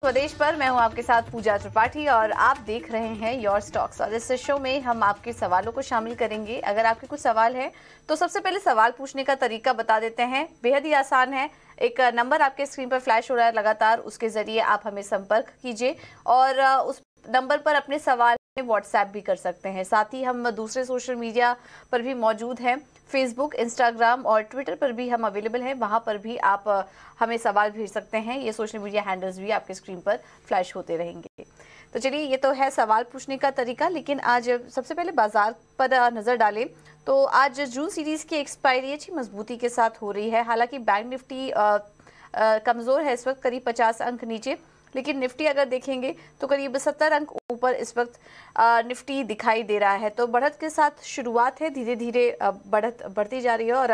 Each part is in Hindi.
स्वदेश पर मैं हूं आपके साथ पूजा त्रिपाठी और आप देख रहे हैं योर स्टॉक्स। और इस शो में हम आपके सवालों को शामिल करेंगे। अगर आपके कुछ सवाल है तो सबसे पहले सवाल पूछने का तरीका बता देते हैं, बेहद ही आसान है। एक नंबर आपके स्क्रीन पर फ्लैश हो रहा है लगातार, उसके जरिए आप हमें संपर्क कीजिए और उस नंबर पर अपने सवाल व्हाट्सएप भी कर सकते हैं। साथ ही हम दूसरे सोशल मीडिया पर भी मौजूद हैं, फेसबुक, इंस्टाग्राम और ट्विटर पर भी हम अवेलेबल हैं। वहां पर भी आप हमें सवाल भेज सकते हैं। ये सोशल मीडिया हैंडल्स भी आपके स्क्रीन पर फ्लैश होते रहेंगे। तो चलिए, ये तो है सवाल पूछने का तरीका, लेकिन आज सबसे पहले बाजार पर नजर डालें तो आज जून सीरीज की एक्सपायरी अच्छी मजबूती के साथ हो रही है। हालांकि बैंक निफ्टी कमजोर है इस वक्त, करीब 50 अंक नीचे, लेकिन निफ्टी अगर देखेंगे तो करीब 70 अंक ऊपर इस वक्त निफ्टी दिखाई दे रहा है। तो बढ़त के साथ शुरुआत है, धीरे धीरे बढ़त बढ़ती जा रही है और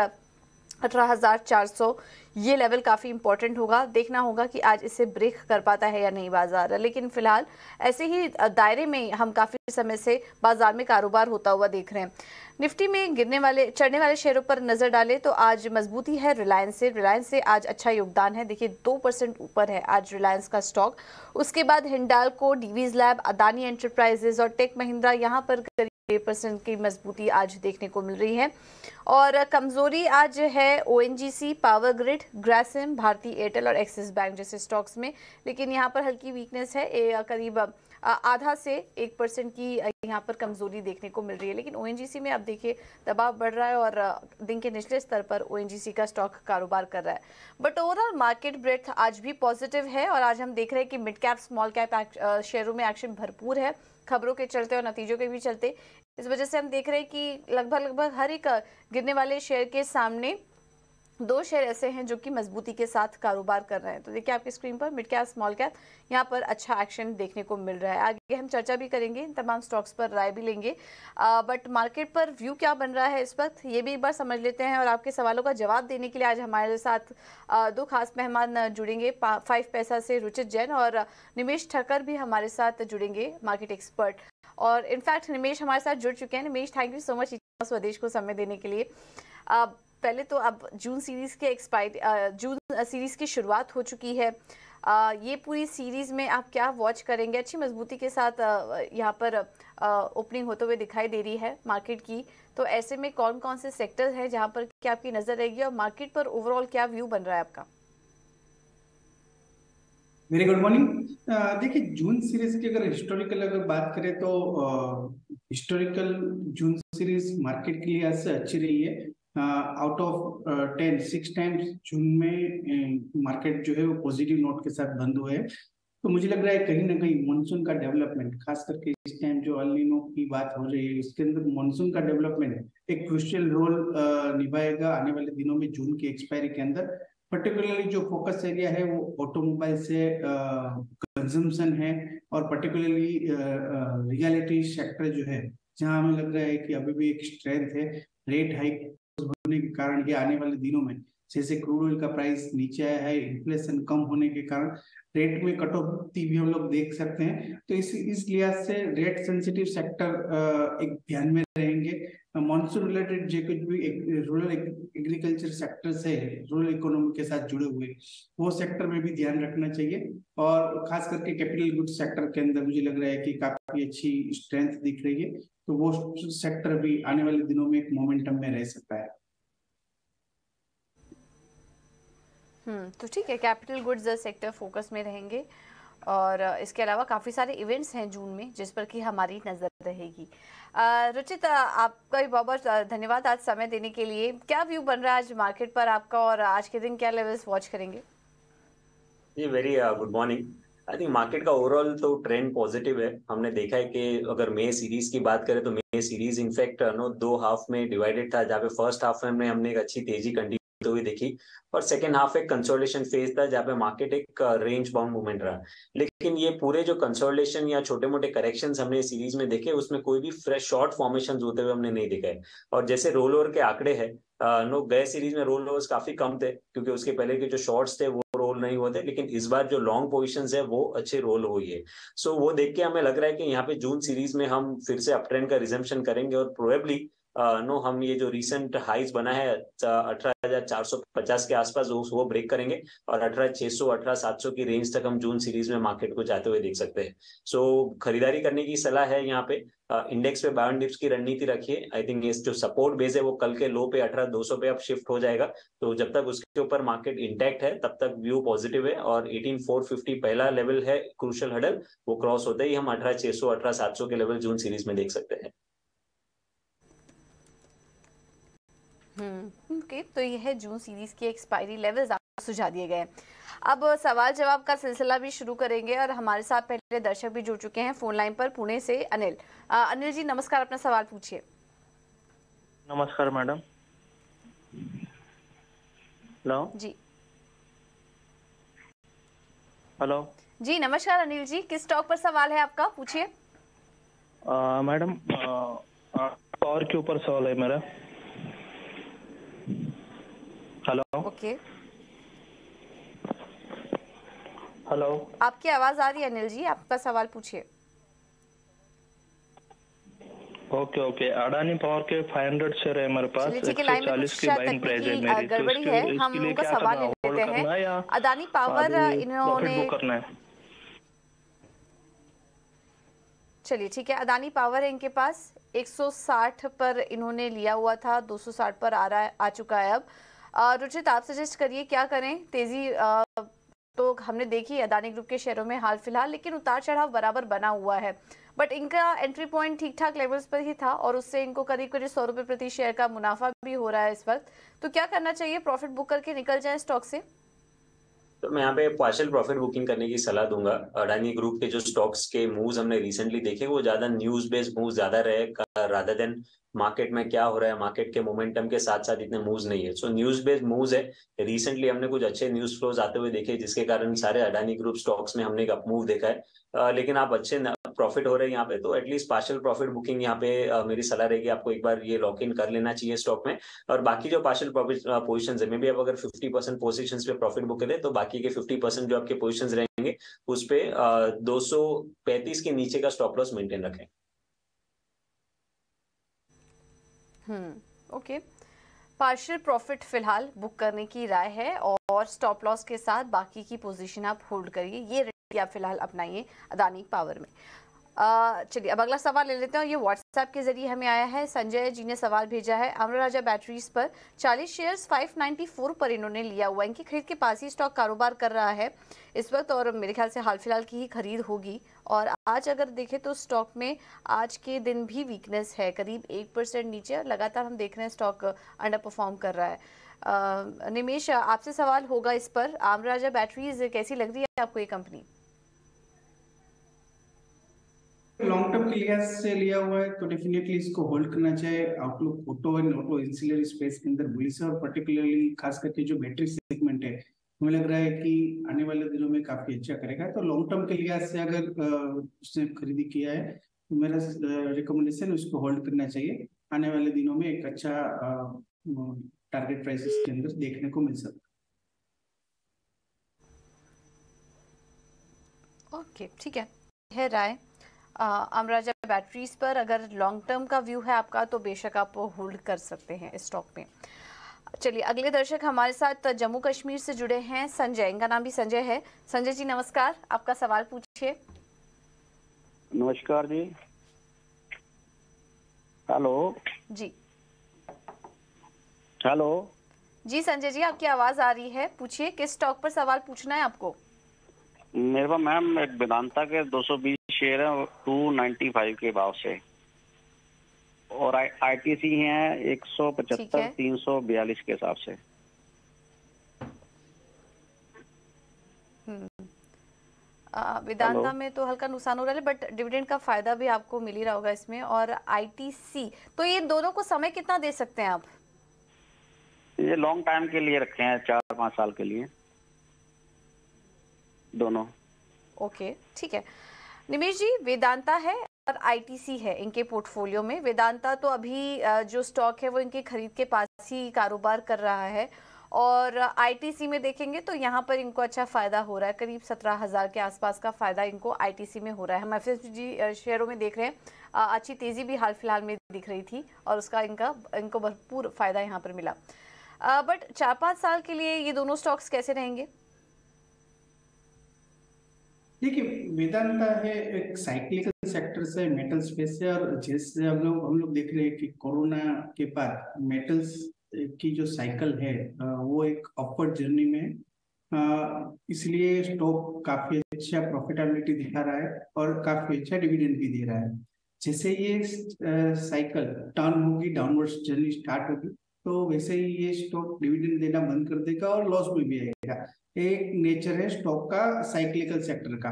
18,400 ये लेवल काफ़ी इंपॉर्टेंट होगा। देखना होगा कि आज इसे ब्रेक कर पाता है या नहीं बाजार, लेकिन फिलहाल ऐसे ही दायरे में हम काफ़ी समय से बाजार में कारोबार होता हुआ देख रहे हैं। निफ्टी में चढ़ने वाले शेयरों पर नजर डालें तो आज मजबूती है रिलायंस से आज अच्छा योगदान है। देखिए 2% ऊपर है आज रिलायंस का स्टॉक। उसके बाद हिंडाल्को, डीवीज लैब, अदानी एंटरप्राइजेज और टेक महिंद्रा, यहाँ पर 8% की मजबूती आज देखने को मिल रही है। और कमजोरी आज है ओएनजीसी, पावर ग्रिड, ग्रासिम, भारती एयरटेल और एक्सिस बैंक जैसे स्टॉक्स में। लेकिन यहाँ पर हल्की वीकनेस है, करीब आधा से 1% की यहाँ पर कमजोरी देखने को मिल रही है। लेकिन ओएनजीसी में अब देखिए दबाव बढ़ रहा है और दिन के निचले स्तर पर ओएनजीसी का स्टॉक कारोबार कर रहा है। बट ओवरऑल मार्केट ब्रेथ आज भी पॉजिटिव है और आज हम देख रहे हैं कि मिड कैप, स्मॉल कैप शेयरों में एक्शन भरपूर है, खबरों के चलते और नतीजों के भी चलते। इस वजह से हम देख रहे हैं कि लगभग हर एक गिरने वाले शेयर के सामने 2 शेयर ऐसे हैं जो कि मजबूती के साथ कारोबार कर रहे हैं। तो देखिए आपकी स्क्रीन पर मिड कैप, स्मॉल कैप, यहाँ पर अच्छा एक्शन देखने को मिल रहा है। आगे हम चर्चा भी करेंगे, इन तमाम स्टॉक्स पर राय भी लेंगे। बट मार्केट पर व्यू क्या बन रहा है इस वक्त, ये भी एक बार समझ लेते हैं। और आपके सवालों का जवाब देने के लिए आज हमारे साथ 2 खास मेहमान जुड़ेंगे। 5 पैसा से रुचित जैन और निमेश ठक्कर भी हमारे साथ जुड़ेंगे, मार्केट एक्सपर्ट। और इनफैक्ट निमेश हमारे साथ जुड़ चुके हैं। निमेश, थैंक यू सो मच स्वदेश को समय देने के लिए। पहले तो अब जून सीरीज की शुरुआत हो चुकी है। ये पूरी सीरीज में आप क्या वॉच करेंगे? अच्छी मजबूती के साथ यहाँ पर ओपनिंग होते हुए दिखाई दे रही है मार्केट की। तो ऐसे में कौन कौन से सेक्टर्स हैं जहाँ पर क्या आपकी नजर रहेगी और मार्केट पर ओवरऑल क्या व्यू बन रहा है आपका? Very good morning. देखिए, जून सीरीज की अगर बात करें तो हिस्टोरिकल जून सीरीज मार्केट के लिहाज से अच्छी रही है। आउट ऑफ 10 6 टाइम्स जून में मार्केट जो है वो पॉजिटिव नोट के साथ बंद हुए हैं। तो मुझे लग रहा है कहीं ना कहीं मानसून का डेवलपमेंट, खास करके इस टाइम जो अल नीनो की बात हो रही है, इसके अंदर मानसून का डेवलपमेंट एक क्रूशियल रोल निभाएगा आने वाले दिनों में। जून की एक्सपायरी के अंदर पर्टिकुलरली जो फोकस एरिया है वो ऑटोमोबाइल से कंजम्पशन है और पर्टिकुलरली रियलिटी सेक्टर जो है, जहां हमें लग रहा है कि अभी भी एक स्ट्रेंथ है। रेट हाइक होने के कारण ये आने वाले दिनों में, जैसे क्रूड ऑयल का प्राइस नीचे आया है, इन्फ्लेशन कम होने के कारण रेट में कटौती भी हम लोग देख सकते हैं। तो इस लिहाज से रेट सेंसिटिव सेक्टर एक ध्यान में रहेंगे। मॉनसून रिलेटेड जो कुछ भी रूरल एग्रीकल्चर सेक्टर से रूरल इकोनॉमी के साथ जुड़े हुए, वो सेक्टर में भी ध्यान रखना चाहिए। और खास करके कैपिटल गुड्स सेक्टर के अंदर मुझे लग रहा है कि काफी अच्छी स्ट्रेंथ दिख रही है, तो वो सेक्टर भी आने वाले दिनों में एक मोमेंटम में रह सकता है। तो ठीक है, कैपिटल गुड्स सेक्टर फोकस में रहेंगे और इसके अलावा काफ़ी सारे इवेंट्स हैं जून में जिस पर कि हमारी नज़र रहेगी। रुचित, आपका भी बहुत बहुत धन्यवाद आज समय देने के लिए। क्या व्यू बन रहा है आज मार्केट पर आपका और आज के दिन क्या लेवल्स वॉच करेंगे? जी, very good morning. I think market का ओवरऑल तो ट्रेंड पॉजिटिव है। हमने देखा है कि अगर मई सीरीज की बात करें तो मई सीरीज इनफैक्ट 2 हाफ में डिवाइडेड था, जहाँ पे फर्स्ट हाफ में हमने एक अच्छी तेजी कंटिन्यू हुई देखी और सेकेंड हाफ एक कंसोलिडेशन फेज था जहाँ पे मार्केट एक रेंज बाउंड मूवमेंट रहा। लेकिन ये पूरे जो कंसोलिडेशन या छोटे मोटे करेक्शंस हमने सीरीज में देखे, उसमें कोई भी फ्रेश शॉर्ट फॉर्मेशन होते हुए हमने नहीं देखा है। और जैसे रोल ओवर के आंकड़े हैं, गए सीरीज में रोल ओवर्स काफी कम थे क्योंकि उसके पहले के जो शॉर्ट्स थे वो रोल नहीं हुए थे, लेकिन इस बार जो लॉन्ग पोजीशंस है वो अच्छे रोल हुई है। सो वो देख के हमें लग रहा है कि यहाँ पे जून सीरीज में हम फिर से अप ट्रेंड का रिजम्पशन करेंगे और प्रोबेबली नो हम ये जो रिसेंट हाइज बना है 18,450 के आसपास वो ब्रेक करेंगे और 18,600 18,700 की रेंज तक हम जून सीरीज में मार्केट को जाते हुए देख सकते हैं। सो खरीदारी करने की सलाह है यहाँ पे। इंडेक्स पे बाय ऑन डिप्स की रणनीति रखिए। आई थिंक ये जो सपोर्ट बेस है वो कल के लो पे 18,200 पे अब शिफ्ट हो जाएगा, तो जब तक उसके ऊपर मार्केट इंटैक्ट है तब तक व्यू पॉजिटिव है। और 18,450 पहला लेवल है क्रूशियल हडल, वो क्रॉस होते ही हम 18,600 18,700 के लेवल जून सीरीज में देख सकते हैं। ओके, तो ये है जून सीरीज के एक्सपायरी लेवल्स आपको सुझा दिए गए। अब सवाल जवाब का सिलसिला भी शुरू करेंगे और हमारे साथ पहले दर्शक भी जुड़ चुके हैं फोन लाइन पर, पुणे से अनिल। अनिल जी नमस्कार, अपना सवाल पूछिए। नमस्कार मैडम। हेलो जी, हेलो जी नमस्कार अनिल जी, किस स्टॉक पर सवाल है आपका, पूछिए। मैडम पावर के ऊपर सवाल है मेरा। हेलो ओके, हेलो, आपकी आवाज आ रही है अनिल जी, आपका सवाल पूछिए। Okay okay. अडानी पावर के 500 शेयर है मेरे पास, चलिए ठीक है, लाइन में 140 की बाइंग प्राइस है तकनीकी मेरी। गड़बड़ी तो है, इसके हम लिए उनका क्या सवाल करना, ले होल्ड लेते करना है या हैं। अदानी पावर इन्होंने, प्रॉफिट बुक करना है? चलिए ठीक है, अदानी पावर है इनके पास 160 पर इन्होंने लिया हुआ था, 260 पर आ चुका है अब। रुचित आप सजेस्ट करिए क्या करें, तेजी तो हमने देखी अदानी ग्रुप के शेयरों में हाल फिलहाल, लेकिन उतार चढ़ाव बराबर बना हुआ है, बट इनका एंट्री पॉइंट ठीक ठाक लेवल्स पर ही था और उससे इनको करीब करीब 100 रुपए प्रति शेयर का मुनाफा भी हो रहा है इस वक्त। तो क्या करना चाहिए, प्रॉफिट बुक करके निकल जाए स्टॉक से? तो मैं यहाँ पे पार्शियल प्रॉफिट बुकिंग करने की सलाह दूंगा। अडानी ग्रुप के जो स्टॉक्स के मूव्स हमने रिसेंटली देखे वो ज्यादा न्यूज बेस्ड मूव ज्यादा रहे रादर देन मार्केट में क्या हो रहा है, मार्केट के मोमेंटम के साथ साथ इतने मूव्स नहीं है। सो न्यूज बेस्ड मूव्स है। रिसेंटली हमने कुछ अच्छे न्यूज फ्लोज आते हुए देखे जिसके कारण सारे अडानी ग्रुप स्टॉक्स में हमने एक अपमूव देखा है। लेकिन आप अच्छे प्रॉफिट हो रहे हैं यहाँ पे, तो एटलीस्ट पार्शियल प्रॉफिट बुकिंग यहाँ पे मेरी सलाह रहेगी आपको एक बार ये लॉक इन कर लेना चाहिए स्टॉक में। और बाकी जो पार्शियल प्रॉफिट पोजिशन है, मे भी आप अगर 50% पोजिशन पे प्रॉफिट बुक करें तो बाकी के 50% जो आपके पोजिशन रहेंगे उस पे 235 के नीचे का स्टॉप लॉस मेंटेन रखें। ओके, पार्शियल प्रॉफिट फिलहाल बुक करने की राय है और स्टॉप लॉस के साथ बाकी की पोजीशन आप होल्ड करिए, ये रेट आप फिलहाल अपनाइए अदानी पावर में। चलिए अब अगला सवाल ले लेते हैं। ये व्हाट्सएप के जरिए हमें आया है, संजय जी ने सवाल भेजा है। अमर राजा बैटरीज पर 40 शेयर्स 594 पर इन्होंने लिया हुआ, इनकी खरीद के पास ही स्टॉक कारोबार कर रहा है इस वक्त और मेरे ख्याल से हाल फिलहाल की ही खरीद होगी। और आज अगर देखें तो स्टॉक में आज के दिन भी वीकनेस है, करीब 1% नीचे लगातार हम देख रहे हैं स्टॉक अंडर परफॉर्म कर रहा है। निमेश आपसे सवाल होगा इस पर, अमर राजा बैटरीज कैसी लग रही है आपको ये कंपनी? लॉन्ग टर्म के लिहाज से लिया हुआ है तो डेफिनेटली इसको होल्ड करना चाहिए। Outlook auto and auto ancillary space के अंदर बुलिश है और पर्टिकुलरली खास करके जो बैटरी सेगमेंट है हमें लग रहा है कि आने वाले दिनों में काफी अच्छा करेगा। तो लॉन्ग टर्म के लिहाज से अगर उसने खरीदी किया है तो मेरा रिकमेंडेशन उसको होल्ड करना चाहिए। आने वाले दिनों में एक अच्छा टारगेट प्राइसेस के अंदर देखने को मिल सकता है। ओके ठीक है राय। अमराजा बैटरीज पर अगर लॉन्ग टर्म का व्यू है आपका तो बेशक आप होल्ड कर सकते हैं इस स्टॉक में। चलिए अगले दर्शक हमारे साथ जम्मू कश्मीर से जुड़े हैं, संजय, इनका नाम भी संजय है। संजय जी नमस्कार, आपका सवाल पूछिए। नमस्कार जी। हेलो जी, हेलो जी संजय जी आपकी आवाज आ रही है, पूछिए किस स्टॉक पर सवाल पूछना है आपको? मेरे पास मैम एक वेदांता के 220 शेयर है 295 के भाव से और आईटीसी है 175 342 के हिसाब से। वेदांता में तो हल्का नुकसान हो रहा है बट डिविडेंड का फायदा भी आपको मिल ही रहा होगा इसमें। और आईटीसी, तो ये दोनों को समय कितना दे सकते हैं आप? ये लॉन्ग टाइम के लिए रखे हैं, 4-5 साल के लिए दोनों। ओके ठीक है निमेश जी, वेदांता है और आईटीसी है इनके पोर्टफोलियो में। वेदांता तो अभी जो स्टॉक है वो इनके खरीद के पास ही कारोबार कर रहा है और आईटीसी में देखेंगे तो यहाँ पर इनको अच्छा फायदा हो रहा है, करीब 17,000 के आसपास का फायदा इनको आईटीसी में हो रहा है। हम एफएसजी शेयरों में देख रहे हैं अच्छी तेजी भी हाल फिलहाल में दिख रही थी और उसका इनको भरपूर फायदा यहाँ पर मिला। बट 4-5 साल के लिए ये दोनों स्टॉक्स कैसे रहेंगे? देखिए, वेदांता है एक साइक्लिकल सेक्टर से, मेटल स्पेस से, और जैसे हम लोग देख रहे हैं कि कोरोना के बाद मेटल्स की जो साइकिल है वो एक अपवर्ड जर्नी में है। इसलिए स्टॉक काफी अच्छा प्रॉफिटेबिलिटी दिखा रहा है और काफी अच्छा डिविडेंड भी दे रहा है। जैसे ये साइकिल टर्न होगी, डाउनवर्ड जर्नी स्टार्ट होगी, तो वैसे ही ये स्टॉक डिविडेंड देना बंद कर देगा और लॉस में भी आएगा। एक नेचर है स्टॉक का, साइक्लिकल सेक्टर का।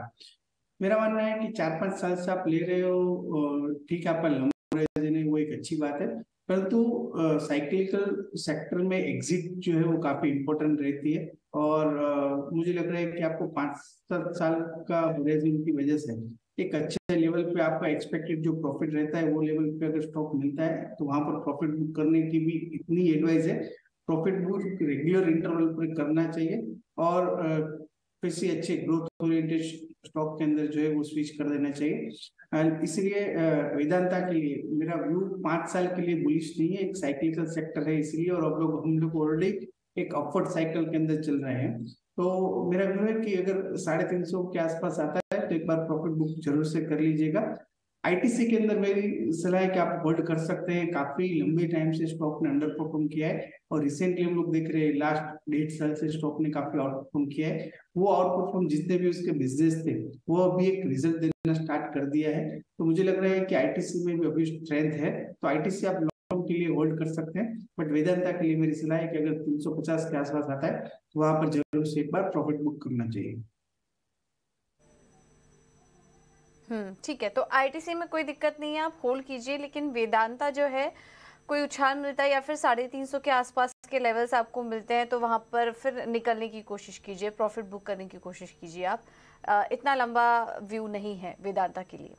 मेरा मानना है कि 4-5 साल से आप ले रहे हो, ठीक है, आपका लंबा देने वो एक अच्छी बात है, परंतु साइक्लिकल सेक्टर में एग्जिट जो है वो काफी इंपॉर्टेंट रहती है। और मुझे लग रहा है कि आपको 5-7 साल का होराइजन की वजह से एक अच्छे लेवल पे आपका एक्सपेक्टेड जो प्रॉफिट रहता है वो लेवल पे अगर स्टॉक मिलता है तो वहां पर प्रॉफिट बुक करने की भी इतनी एडवाइस है। प्रॉफिट बुक रेगुलर इंटरवल पर करना चाहिए और किसी अच्छे ग्रोथ ओरिएंटेड स्टॉक के अंदर जो है वो स्विच कर देना चाहिए। इसलिए वेदांता के लिए मेरा व्यू 5 साल के लिए बुलिश नहीं है, एक साइक्लिकल सेक्टर है इसलिए, और हम लोग ऑलरेडी एक अपवर्ड साइकिल के अंदर चल रहे हैं। तो मेरा व्यू है कि अगर 350 के आसपास आता है तो एक बार प्रॉफिट बुक जरूर से कर लीजिएगा। आईटीसी के अंदर मेरी सलाह है कि आप होल्ड कर सकते हैं। काफी लंबे टाइम से स्टॉक ने अंडर परफॉर्म किया है और रिसेंटली हम लोग देख रहे हैं लास्ट 1.5 साल से स्टॉक ने काफी आउट परफॉर्म किया है। वो आउट परफॉर्म जितने भी उसके बिजनेस थे वो अभी एक रिजल्ट देना स्टार्ट कर दिया है। तो मुझे लग रहा है कि आईटीसी में भी अभी स्ट्रेंथ है, तो आईटीसी आप लॉन्ग टर्म के लिए होल्ड कर सकते हैं। बट वेदांता के लिए मेरी सलाह है कि अगर 350 के आसपास आता है तो वहां पर जरूर से एक बार प्रॉफिट बुक करना चाहिए। ठीक है, तो आईटीसी में कोई दिक्कत नहीं है, आप होल्ड कीजिए। लेकिन वेदांता जो है कोई उछाल मिलता है या फिर 350 के आसपास के लेवल्स आपको मिलते हैं तो वहां पर फिर निकलने की कोशिश कीजिए, प्रॉफिट बुक करने की कोशिश कीजिए। आप इतना लंबा व्यू नहीं है वेदांता के लिए।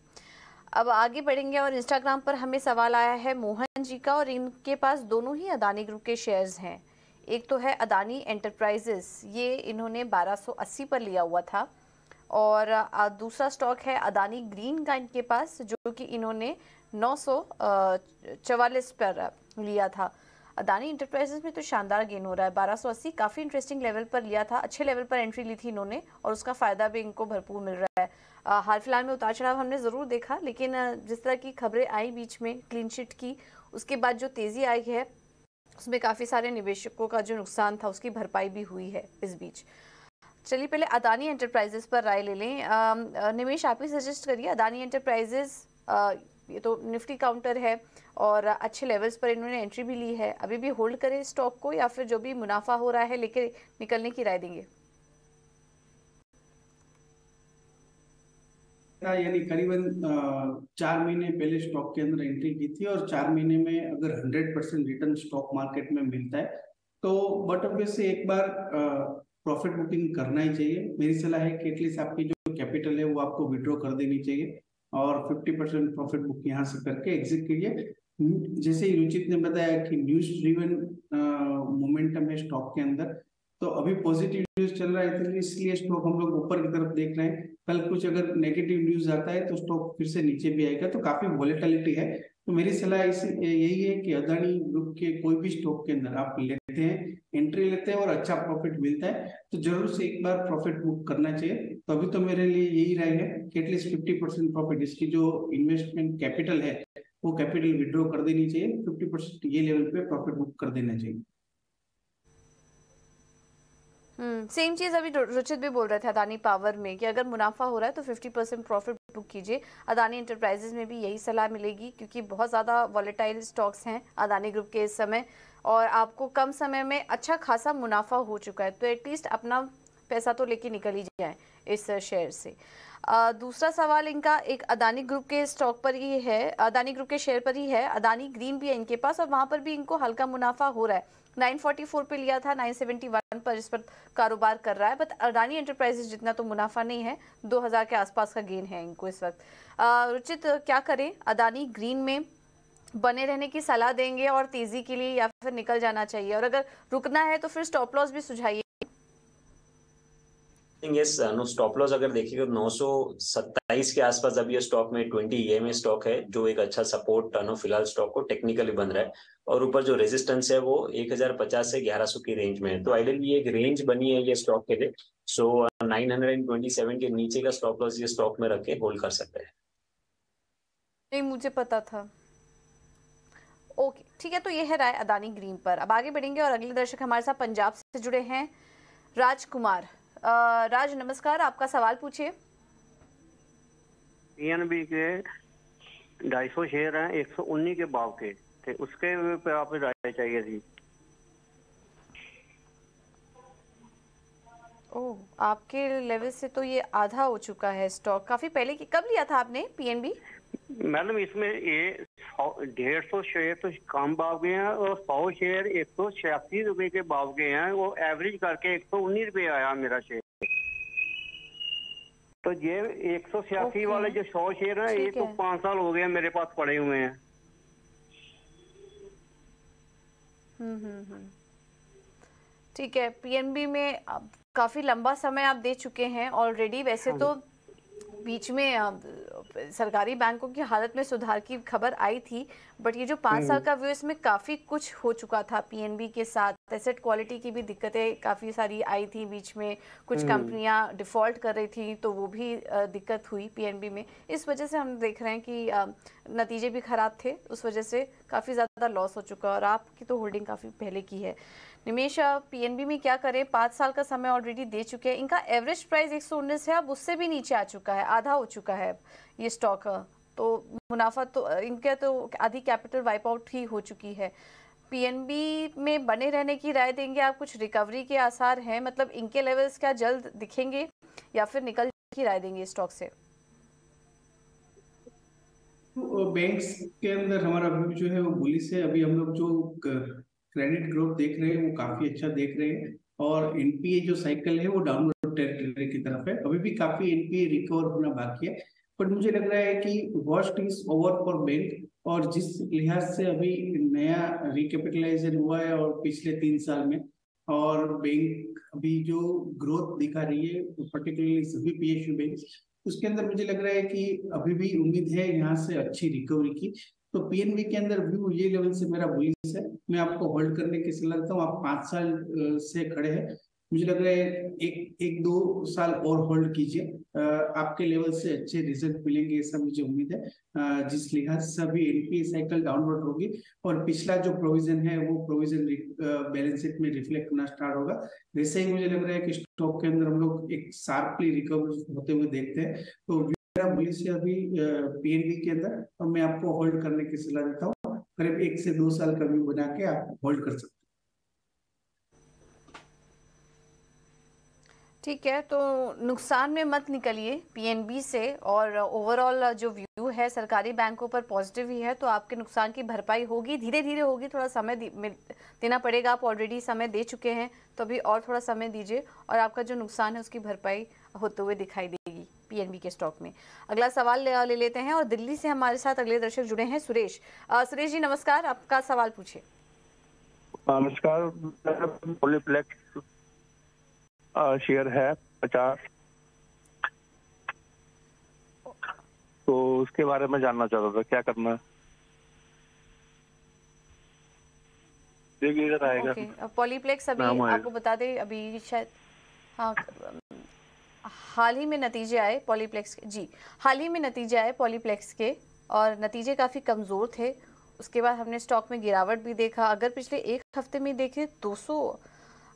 अब आगे बढ़ेंगे और इंस्टाग्राम पर हमें सवाल आया है मोहन जी का, और इनके पास दोनों ही अदानी ग्रुप के शेयर्स हैं। एक तो है अदानी एंटरप्राइजेस, ये इन्होंने 1280 पर लिया हुआ था, और दूसरा स्टॉक है अदानी ग्रीन का इनके पास, जो कि इन्होंने 944 पर लिया था। अदानी इंटरप्राइजेस में तो शानदार गेन हो रहा है, 1280 काफ़ी इंटरेस्टिंग लेवल पर लिया था, अच्छे लेवल पर एंट्री ली थी इन्होंने और उसका फ़ायदा भी इनको भरपूर मिल रहा है। हाल फिलहाल में उतार चढ़ाव हमने ज़रूर देखा, लेकिन जिस तरह की खबरें आई बीच में क्लीन चिट की, उसके बाद जो तेज़ी आई है उसमें काफ़ी सारे निवेशकों का जो नुकसान था उसकी भरपाई भी हुई है इस बीच। चलिए पहले अदानी एंटरप्राइजेस पर राय ले लें। निमेश, आप ही सजेस्ट करिए। अदानी एंटरप्राइजेस ये तो निफ्टी काउंटर है और अच्छे लेवल्स पर इन्होंने एंट्री भी ली है, अभी भी होल्ड करें स्टॉक को या फिर जो भी मुनाफा हो रहा है लेके निकलने की राय देंगे? यानी करीबन 4 महीने पहले स्टॉक के अंदर एंट्री की थी और 4 महीने में अगर 100% रिटर्न स्टॉक मार्केट में मिलता है तो बट ऑब्वियसली एक बार प्रॉफिट बुकिंग करना ही चाहिए। मेरी सलाह है कि एटलीस्ट आपकी जो कैपिटल है वो आपको विड्रॉ कर देनी चाहिए और 50% प्रॉफिट बुक यहाँ से करके एग्जिट कीजिए। जैसे ही रुचित ने बताया कि न्यूज ड्रिवन मोमेंटम है स्टॉक के अंदर, तो अभी पॉजिटिव न्यूज चल रहा है इसलिए स्टॉक हम लोग ऊपर की तरफ देख रहे हैं। कल कुछ अगर नेगेटिव न्यूज आता है तो स्टॉक फिर से नीचे भी आएगा, तो काफी वॉलेटिलिटी है। तो मेरी सलाह यही है कि अदानी ग्रुप के कोई भी स्टॉक के अंदर आप लेते हैं, एंट्री लेते हैं और अच्छा प्रॉफिट मिलता है तो जरूर से एक बार प्रॉफिट बुक करना चाहिए। तो अभी तो मेरे लिए यही राय है कि एटलीस्ट 50% प्रॉफिट, इसकी जो इन्वेस्टमेंट कैपिटल है वो कैपिटल विड्रॉ कर देनी चाहिए, 50% ये लेवल पे प्रॉफिट बुक कर देना चाहिए। सेम चीज अभी रुचित भी बोल रहे थे अदानी पावर में कि अगर मुनाफा हो रहा है तो 50% प्रॉफिट बुक कीजिए। अदानी एंटरप्राइजेज में भी यही सलाह मिलेगी क्योंकि बहुत ज़्यादा वॉलेटाइल स्टॉक्स हैं अदानी ग्रुप के इस समय और आपको कम समय में अच्छा खासा मुनाफा हो चुका है, तो एटलीस्ट अपना पैसा तो लेके निकल ही जाए इस शेयर से। दूसरा सवाल इनका एक अदानी ग्रुप के स्टॉक पर ही है, अदानी ग्रुप के शेयर पर ही है। अदानी ग्रीन भी है इनके पास और वहां पर भी इनको हल्का मुनाफा हो रहा है, 944 पे लिया था, 971 पर इस पर कारोबार कर रहा है। बट अदानी एंटरप्राइजेज जितना तो मुनाफा नहीं है, 2000 के आसपास का गेन है इनको इस वक्त। रुचित क्या करें अदानी ग्रीन में बने रहने की सलाह देंगे और तेजी के लिए, या फिर निकल जाना चाहिए? और अगर रुकना है तो फिर स्टॉप लॉस भी सुझाइए। यस, नो स्टॉप लॉस अगर देखिएगा 927 के आसपास अभी ये स्टॉक में 20 EMA स्टॉक है, जो एक अच्छा सपोर्ट नो फिलहाल स्टॉक को टेक्निकली बन रहा है। और ऊपर जो रेजिस्टेंस है वो 1050 से 1100 की रेंज में है। तो आइडियली एक रेंज बनी है ये स्टॉक के लिए। सो 927 के नीचे का स्टॉप लॉस ये स्टॉक में रख के होल्ड कर सकते हैं। नहीं, मुझे पता था। ओके, ठीक है, तो ये है राय अदानी ग्रीन पर। अब आगे बढ़ेंगे और अगले दर्शक हमारे साथ पंजाब से जुड़े हैं, राजकुमार। राज नमस्कार, आपका सवाल पूछिए। PNB के 250 शेयर हैं 119 के भाव के थे, उसके पे आप राय चाहिए थी। ओह, आपके लेवल से तो ये आधा हो चुका है स्टॉक। काफी पहले की, कब लिया था आपने PNB? मैडम इसमें ये 150 शेयर तो कम भाव के हैं और 100 शेयर 186 रुपए के भाव के हैं। वो एवरेज करके 119 रुपए आया मेरा शेयर। तो ये 186 वाले जो 100 शेयर हैं, ये तो 5 साल हो गए मेरे पास पड़े हुए हैं। ठीक है, PNB में काफी लंबा समय आप दे चुके हैं ऑलरेडी। वैसे तो बीच में सरकारी बैंकों की हालत में सुधार की खबर आई थी, बट ये जो 5 साल का व्यू, इसमें काफी कुछ हो चुका था PNB के साथ। एसेट क्वालिटी की भी दिक्कतें काफी सारी आई थी बीच में, कुछ कंपनियां डिफॉल्ट कर रही थी, तो वो भी दिक्कत हुई PNB में। इस वजह से हम देख रहे हैं कि नतीजे भी खराब थे, उस वजह से काफी ज्यादा लॉस हो चुका है। और आपकी तो होल्डिंग काफी पहले की है। निमेश, PNB में क्या करें? 5 साल का समय ऑलरेडी दे चुके हैं। इनका एवरेज प्राइस 119 है, अब उससे भी नीचे आ चुका है, आधा हो चुका है ये स्टॉक। तो मुनाफा तो इनके तो आधी कैपिटल वाइप आउट ही हो चुकी है। PNB में बने रहने की राय देंगे आप? कुछ रिकवरी के आसार हैं? मतलब इनके लेवल्स क्या जल्द दिखेंगे या फिर निकल की राय देंगे स्टॉक से? बैंक्स के अंदर हमारा व्यू जो है वो बुलिश है। अभी हम लोग जो क्रेडिट ग्रोथ देख रहे हैं वो काफी अच्छा देख रहे हैं, और NPA जो साइकिल है वो डाउनवर्ड टेरिटरी की तरफ है। अभी भी काफी NPA रिकवर होना बाकी है, बट मुझे लग रहा है कि worst is over for bank. और जिस लिहाज से अभी नया रिकैपिटलाइजेशन हुआ है और पिछले 3 साल में, और बैंक अभी जो ग्रोथ दिखा रही है पर्टिकुलरली सभी PSU बैंक, उसके अंदर मुझे लग रहा है कि अभी भी उम्मीद है यहाँ से अच्छी रिकवरी की। तो PNB के अंदर व्यू ये लेवल से मेरा बुलिश है। मैं आपको होल्ड करने की सलाह देता हूँ। आप 5 साल से खड़े हैं, मुझे लग रहा है एक दो साल और होल्ड कीजिए। आपके लेवल से अच्छे रिजल्ट मिलेंगे, ऐसा मुझे उम्मीद है। जिस लिहाज से अभी NPA साइकिल डाउनवर्ड होगी और पिछला जो प्रोविजन है वो प्रोविजन बैलेंस शीट में रिफ्लेक्ट होना स्टार्ट होगा, वैसे ही मुझे लग रहा है कि स्टॉक के अंदर हम लोग एक शार्पली रिकवर होते हुए देखते हैं। तो मेरा बुलिश है अभी PNB के अंदर, और मैं आपको होल्ड करने की सलाह देता हूँ। करीब 1 से 2 साल का व्यू बना के आप होल्ड कर सकते हैं। ठीक है, तो नुकसान में मत निकलिए PNB से, और ओवरऑल जो व्यू है सरकारी बैंकों पर पॉजिटिव ही है। तो आपके नुकसान की भरपाई होगी, धीरे धीरे होगी, थोड़ा समय देना पड़ेगा। आप ऑलरेडी समय दे चुके हैं, तो अभी और थोड़ा समय दीजिए और आपका जो नुकसान है उसकी भरपाई होते हुए दिखाई देगी PNB के स्टॉक में। अगला सवाल ले लेते हैं, और दिल्ली से हमारे साथ अगले दर्शक जुड़े हैं, सुरेश। सुरेश जी नमस्कार, आपका सवाल पूछिए। नमस्कार, पॉलीप्लेक्स शेयर है 50, तो उसके बारे में जानना चाहता था, क्या करना है? देखिए इधर आएगा। ओके, पॉलीप्लेक्स अभी आपको बता दें, अभी शायद हाँ हाल ही में नतीजे आए पॉलीप्लेक्स के। जी, हाल ही में नतीजे आए पॉलीप्लेक्स के, और नतीजे काफ़ी कमज़ोर थे। उसके बाद हमने स्टॉक में गिरावट भी देखा। अगर पिछले 1 हफ्ते में देखें 200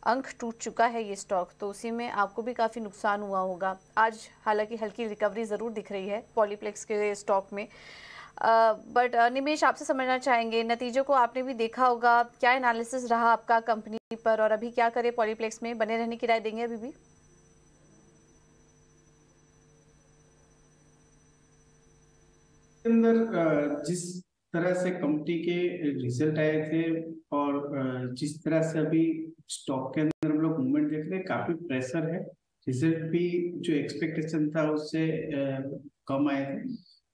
अंक टूट चुका है ये स्टॉक, तो उसी में आपको भी काफ़ी नुकसान हुआ होगा। आज हालांकि हल्की रिकवरी ज़रूर दिख रही है पॉलीप्लेक्स के स्टॉक में। बट निमेश, आपसे समझना चाहेंगे, नतीजों को आपने भी देखा होगा, क्या एनालिसिस रहा आपका कंपनी पर, और अभी क्या करें पॉलीप्लेक्स में? बने रहने की राय देंगे अभी भी? अंदर जिस तरह से कंपनी के रिजल्ट आए थे और जिस तरह से अभी स्टॉक के अंदर हम लोग मूवमेंट देख रहे हैं, काफी प्रेशर है। रिजल्ट भी जो एक्सपेक्टेशन था उससे कम आए थे।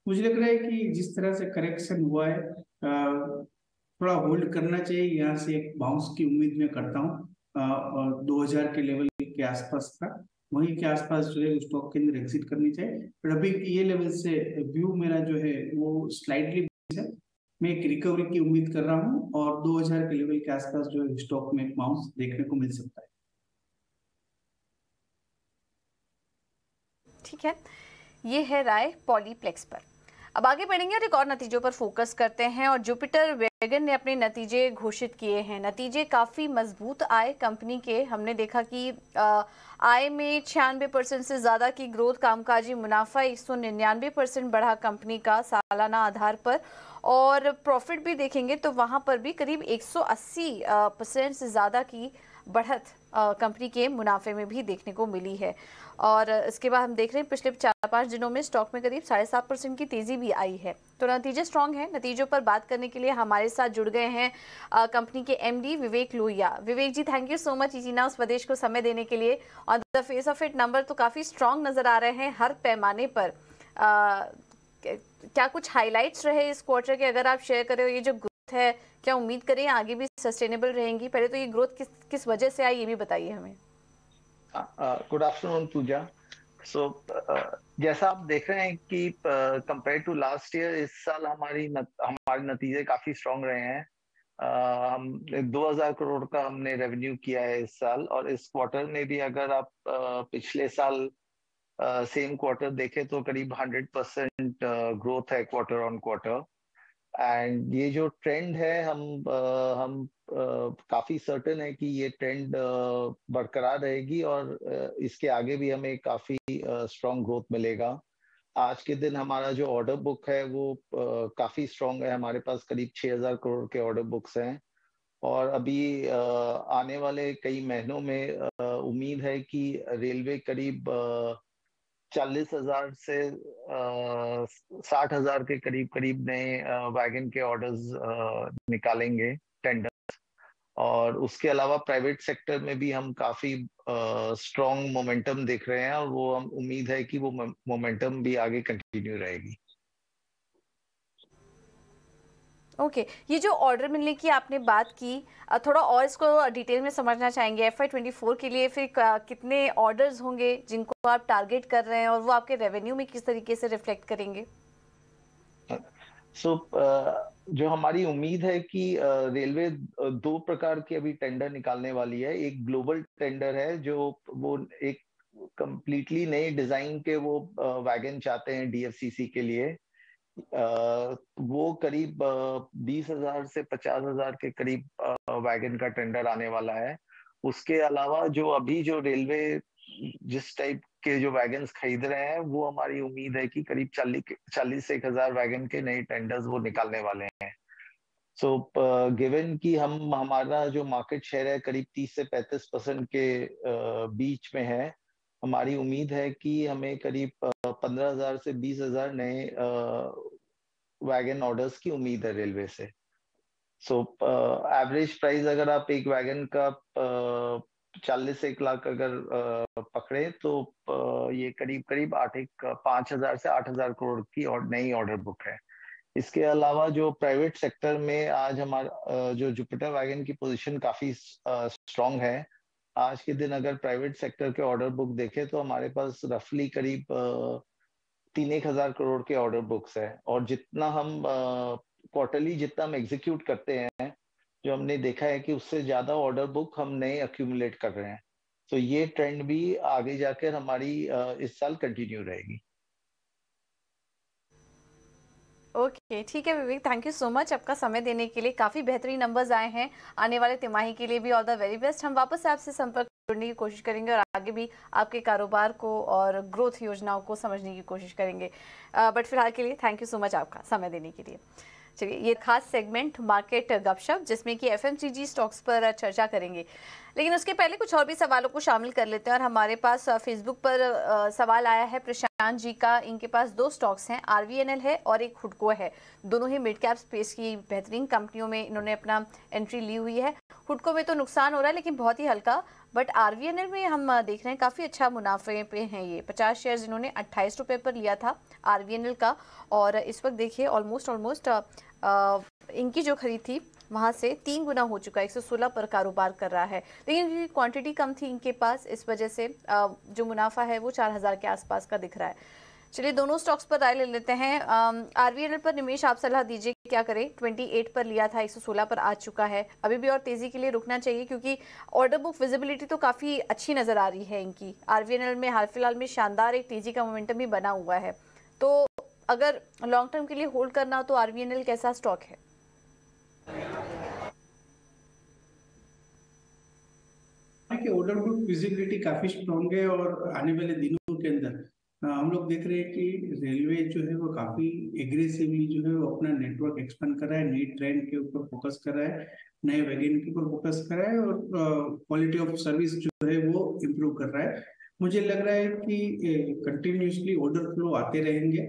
मुझे लग रहा है कि जिस तरह से करेक्शन हुआ है थोड़ा होल्ड करना चाहिए, यहाँ से एक बाउंस की उम्मीद मैं करता हूँ और 2000 के लेवल के आसपास का, वहीं के आसपास जो है स्टॉक के अंदर एग्जिट करनी चाहिए। पर अभी ये लेवल से व्यू मेरा जो है वो स्लाइटली है, मैं एक रिकवरी की उम्मीद कर रहा हूँ और 2000 के लेवल के आसपास जो है स्टॉक में एक बाउंस देखने को मिल सकता है। ठीक है, ये है राय पॉलीप्लेक्स पर। अब आगे बढ़ेंगे और एक और नतीजों पर फोकस करते हैं और जुपिटर वैगन ने अपने नतीजे घोषित किए हैं। नतीजे काफ़ी मजबूत आए कंपनी के। हमने देखा कि आय में 96% से ज़्यादा की ग्रोथ, कामकाजी मुनाफा 199% बढ़ा कंपनी का सालाना आधार पर, और प्रॉफिट भी देखेंगे तो वहाँ पर भी करीब 180% से ज़्यादा की बढ़त कंपनी के मुनाफे में भी देखने को मिली है। और इसके बाद हम देख रहे हैं पिछले 4-5 दिनों में स्टॉक में करीब 7.5% की तेजी भी आई है। तो नतीजे स्ट्रांग हैं। नतीजों पर बात करने के लिए हमारे साथ जुड़ गए हैं कंपनी के MD Vivek Lohia. Vivek ji, thank you so much इजीना उस प्रदेश को समय देने के लिए। On the face of it number तो काफ़ी स्ट्रांग नज़र आ रहे हैं हर पैमाने पर। क्या कुछ हाईलाइट्स रहे इस क्वार्टर के, अगर आप शेयर करें? ये जो ग्रोथ है, क्या उम्मीद करें आगे भी सस्टेनेबल रहेंगी? पहले तो ये ग्रोथ किस वजह से आई, ये भी बताइए हमें। गुड आफ्टरनून पूजा। सो जैसा आप देख रहे हैं कि कंपेयर टू लास्ट ईयर इस साल हमारे नतीजे काफी स्ट्रांग रहे हैं। हम 2000 करोड़ का हमने रेवेन्यू किया है इस साल, और इस क्वार्टर में भी अगर आप पिछले साल सेम क्वार्टर देखें तो करीब 100% ग्रोथ है क्वार्टर ऑन क्वार्टर। एंड ये जो ट्रेंड है हम काफी सर्टेन है कि ये ट्रेंड बरकरार रहेगी और इसके आगे भी हमें काफी स्ट्रॉन्ग ग्रोथ मिलेगा। आज के दिन हमारा जो ऑर्डर बुक है वो काफी स्ट्रॉन्ग है। हमारे पास करीब 6000 करोड़ के ऑर्डर बुक्स हैं और अभी आने वाले कई महीनों में उम्मीद है कि रेलवे करीब 40,000 से 60,000 के करीब नए वैगन के ऑर्डर्स निकालेंगे, टेंडर्स। और उसके अलावा प्राइवेट सेक्टर में भी हम काफी स्ट्रॉन्ग मोमेंटम देख रहे हैं और वो हम उम्मीद है कि वो मोमेंटम भी आगे कंटिन्यू रहेगी। ओके, ये जो ऑर्डर मिलने की आपने बात की, थोड़ा और इसको डिटेल में समझना चाहेंगे। FY24 के लिए फिर कितने ऑर्डर्स होंगे जिनको आप टारगेट कर रहे हैं और वो आपके रेवेन्यू में किस तरीके से रिफ्लेक्ट करेंगे? जो हमारी उम्मीद है कि रेलवे 2 प्रकार के अभी टेंडर निकालने वाली है। एक ग्लोबल टेंडर है जो वो एक कंप्लीटली नए डिजाइन के वो वैगन चाहते हैं DFCC के लिए। वो करीब 20,000 से 50,000 के करीब वैगन का टेंडर आने वाला है। उसके अलावा जो अभी जो रेलवे जिस टाइप के जो वैगन्स खरीद रहे हैं वो हमारी उम्मीद है कि करीब 40 से 1,000 वैगन के नए टेंडर्स वो निकालने वाले हैं। सो गिवन कि हमारा जो मार्केट शेयर है करीब 30 से 35% के बीच में है, हमारी उम्मीद है कि हमें करीब 15,000 से 20,000 नए वैगन ऑर्डर्स की उम्मीद है रेलवे से। सो एवरेज प्राइस अगर आप एक वैगन का 40 से 1 लाख अगर पकड़े तो ये करीब 5,000 से 8,000 करोड़ की नई ऑर्डर बुक है। इसके अलावा जो प्राइवेट सेक्टर में आज हमारा जो जुपिटर वैगन की पोजीशन काफी स्ट्रांग है। आज के दिन अगर प्राइवेट सेक्टर के ऑर्डर बुक देखें तो हमारे पास रफली करीब 3,000 करोड़ के ऑर्डर बुक्स है। और जितना हम क्वार्टरली जितना हम एग्जीक्यूट करते हैं, जो हमने देखा है कि उससे ज्यादा ऑर्डर बुक हम नए अक्यूमुलेट कर रहे हैं। तो ये ट्रेंड भी आगे जाकर हमारी इस साल कंटिन्यू रहेगी। ओके, ठीक है विवेक, थैंक यू सो मच आपका समय देने के लिए। काफ़ी बेहतरीन नंबर्स आए हैं, आने वाले तिमाही के लिए भी ऑल द वेरी बेस्ट। हम वापस से आपसे संपर्क करने की कोशिश करेंगे और आगे भी आपके कारोबार को और ग्रोथ योजनाओं को समझने की कोशिश करेंगे। बट फिलहाल के लिए थैंक यू सो मच आपका समय देने के लिए। चलिए, ये खास सेगमेंट मार्केट गपशप जिसमें कि FMCG स्टॉक्स पर चर्चा करेंगे, लेकिन उसके पहले कुछ और भी सवालों को शामिल कर लेते हैं। और हमारे पास फेसबुक पर सवाल आया है प्रशांत जी का। इनके पास 2 स्टॉक्स हैं, RVNL है और एक हुडको है। दोनों ही मिड कैप स्पेस की बेहतरीन कंपनियों में इन्होंने अपना एंट्री ली हुई है। हुडको में तो नुकसान हो रहा है लेकिन बहुत ही हल्का, बट RVNL में हम देख रहे हैं काफ़ी अच्छा मुनाफे पे हैं ये। 50 शेयर्स इन्होंने 28 रुपये पर लिया था RVNL का, और इस वक्त देखिए ऑलमोस्ट इनकी जो खरीद थी वहाँ से 3 गुना हो चुका है, 116 पर कारोबार कर रहा है, लेकिन क्वांटिटी कम थी इनके पास, इस वजह से जो मुनाफा है वो 4000 के आसपास का दिख रहा है। चलिए दोनों स्टॉक्स पर राय ले लेते हैं। आरवीएनएल पर निमेश आप सलाह दीजिए, क्या करें? 28 पर लिया था, 116 पर आ चुका है, अभी भी और तेजी के लिए रुकना चाहिए? क्योंकि ऑर्डर बुक विजिबिलिटी तो काफ़ी अच्छी नज़र आ रही है इनकी। आरवीएनएल में हाल फिलहाल में शानदार एक तेजी का मोमेंटम भी बना हुआ है, तो अगर लॉन्ग टर्म के लिए होल्ड करना हो तो आरवीएनएल कैसा स्टॉक है? ऑर्डर बुक विजिबिलिटी काफी स्ट्रॉन्ग है और आने वाले दिनों के अंदर हम लोग देख रहे हैं कि रेलवे जो है वो काफी एग्रेसिवली जो है वो अपना नेटवर्क एक्सपेंड कर रहा है, नई ट्रेन के ऊपर फोकस कर रहा है, नए वैगन के ऊपर फोकस कर रहा है और क्वालिटी ऑफ सर्विस जो है वो इम्प्रूव कर रहा है। मुझे लग रहा है कि कंटिन्यूसली ऑर्डर फ्लो आते रहेंगे